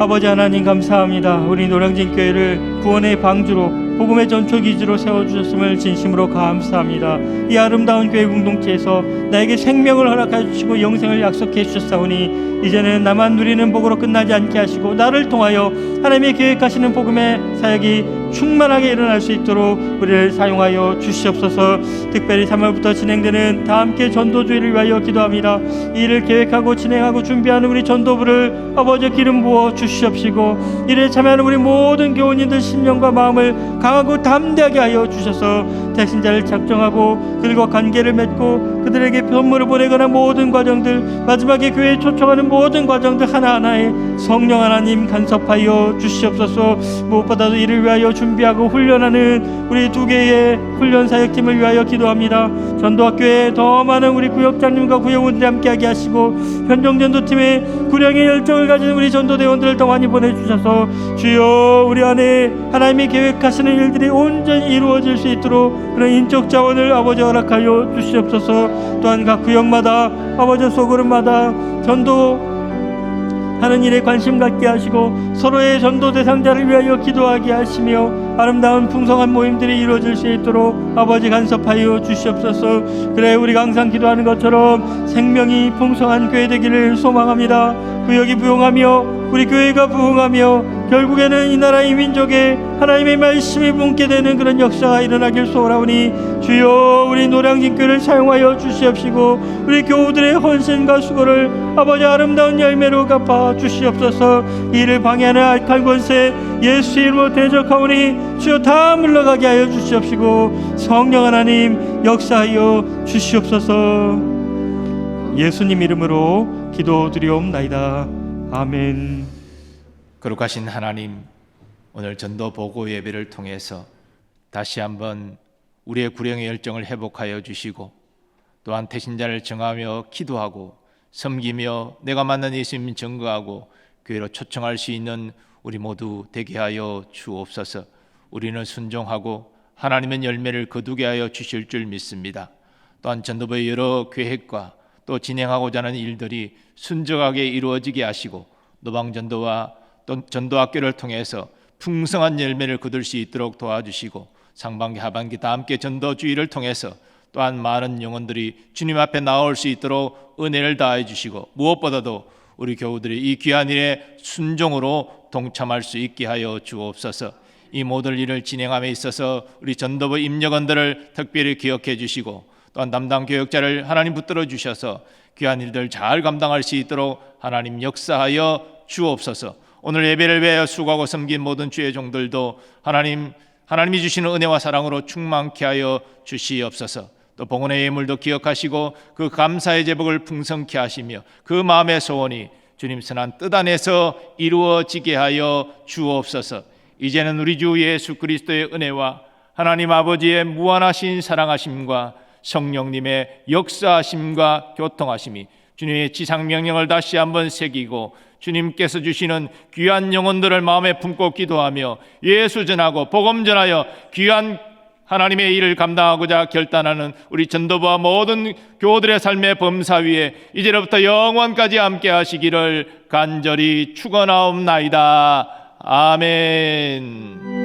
[SPEAKER 6] 아버지 하나님 감사합니다. 우리 노량진 교회를 구원의 방주로 복음의 전초기지로 세워주셨음을 진심으로 감사합니다. 이 아름다운 교회 공동체에서 나에게 생명을 허락해 주시고 영생을 약속해 주셨사오니 이제는 나만 누리는 복으로 끝나지 않게 하시고 나를 통하여 하나님의 계획하시는 복음의 사역이 충만하게 일어날 수 있도록 우리를 사용하여 주시옵소서. 특별히 3월부터 진행되는 다함께 전도주의를 위하여 기도합니다. 이 일을 계획하고 진행하고 준비하는 우리 전도부를 아버지 기름 부어 주시옵시고 이를 참여하는 우리 모든 교우님들 심령과 마음을 강하고 담대하게 하여 주셔서 대신자를 작정하고 그들과 관계를 맺고 그들에게 선물을 보내거나 모든 과정들 마지막에 교회에 초청하는 모든 과정들 하나하나에 성령 하나님 간섭하여 주시옵소서. 무엇보다도 이를 위하여 준비하고 훈련하는 우리 2개의 훈련 사역팀을 위하여 기도합니다. 전도학교에 더 많은 우리 구역장님과 구역원들이 함께하게 하시고 현종전도팀에 구령의 열정을 가진 우리 전도대원들을 더 많이 보내주셔서 주여 우리 안에 하나님이 계획하시는 일들이 온전히 이루어질 수 있도록 그런 인적 자원을 아버지 허락하여 주시옵소서. 또한 각 구역마다 아버지 소그룹마다 전도하는 일에 관심 갖게 하시고 서로의 전도 대상자를 위하여 기도하게 하시며 아름다운 풍성한 모임들이 이루어질 수 있도록 아버지 간섭하여 주시옵소서. 그래 우리가 항상 기도하는 것처럼 생명이 풍성한 교회 되기를 소망합니다. 구역이 부흥하며 우리 교회가 부흥하며 결국에는 이 나라 이 민족에 하나님의 말씀이 뿜게 되는 그런 역사가 일어나길 소원하오니 주여 우리 노량진 교회를 사용하여 주시옵시고 우리 교우들의 헌신과 수고를 아버지 아름다운 열매로 갚아 주시옵소서. 이를 방해하는 악한 권세 예수 이름으로 대적하오니 주여 다 물러가게 하여 주시옵시고 성령 하나님 역사하여 주시옵소서. 예수님 이름으로 기도드리옵나이다. 아멘.
[SPEAKER 2] 거룩하신 하나님, 오늘 전도 보고 예배를 통해서 다시 한번 우리의 구령의 열정을 회복하여 주시고 또한 태신자를 정하며 기도하고 섬기며 내가 만난 예수님 증거하고 교회로 초청할 수 있는 우리 모두 되게 하여 주옵소서. 우리는 순종하고 하나님의 열매를 거두게 하여 주실 줄 믿습니다. 또한 전도부의 여러 계획과 또 진행하고자 하는 일들이 순적하게 이루어지게 하시고 노방전도와 또 전도학교를 통해서 풍성한 열매를 거둘 수 있도록 도와주시고 상반기 하반기 다 함께 전도주의를 통해서 또한 많은 영혼들이 주님 앞에 나올 수 있도록 은혜를 다해 주시고 무엇보다도 우리 교우들이 이 귀한 일에 순종으로 동참할 수 있게 하여 주옵소서. 이 모든 일을 진행함에 있어서 우리 전도부 임역원들을 특별히 기억해 주시고 또한 담당 교역자를 하나님 붙들어 주셔서 귀한 일들 잘 감당할 수 있도록 하나님 역사하여 주옵소서. 오늘 예배를 위하여 수고하고 섬긴 모든 주의 종들도 하나님이 주시는 은혜와 사랑으로 충만케 하여 주시옵소서. 또 봉헌의 예물도 기억하시고 그 감사의 제복을 풍성케 하시며 그 마음의 소원이 주님 선한 뜻 안에서 이루어지게 하여 주옵소서. 이제는 우리 주 예수 그리스도의 은혜와 하나님 아버지의 무한하신 사랑하심과 성령님의 역사하심과 교통하심이 주님의 지상명령을 다시 한번 새기고 주님께서 주시는 귀한 영혼들을 마음에 품고 기도하며 예수 전하고 복음 전하여 귀한 하나님의 일을 감당하고자 결단하는 우리 전도부와 모든 교우들의 삶의 범사 위에 이제로부터 영원까지 함께 하시기를 간절히 축원하옵나이다. 아멘.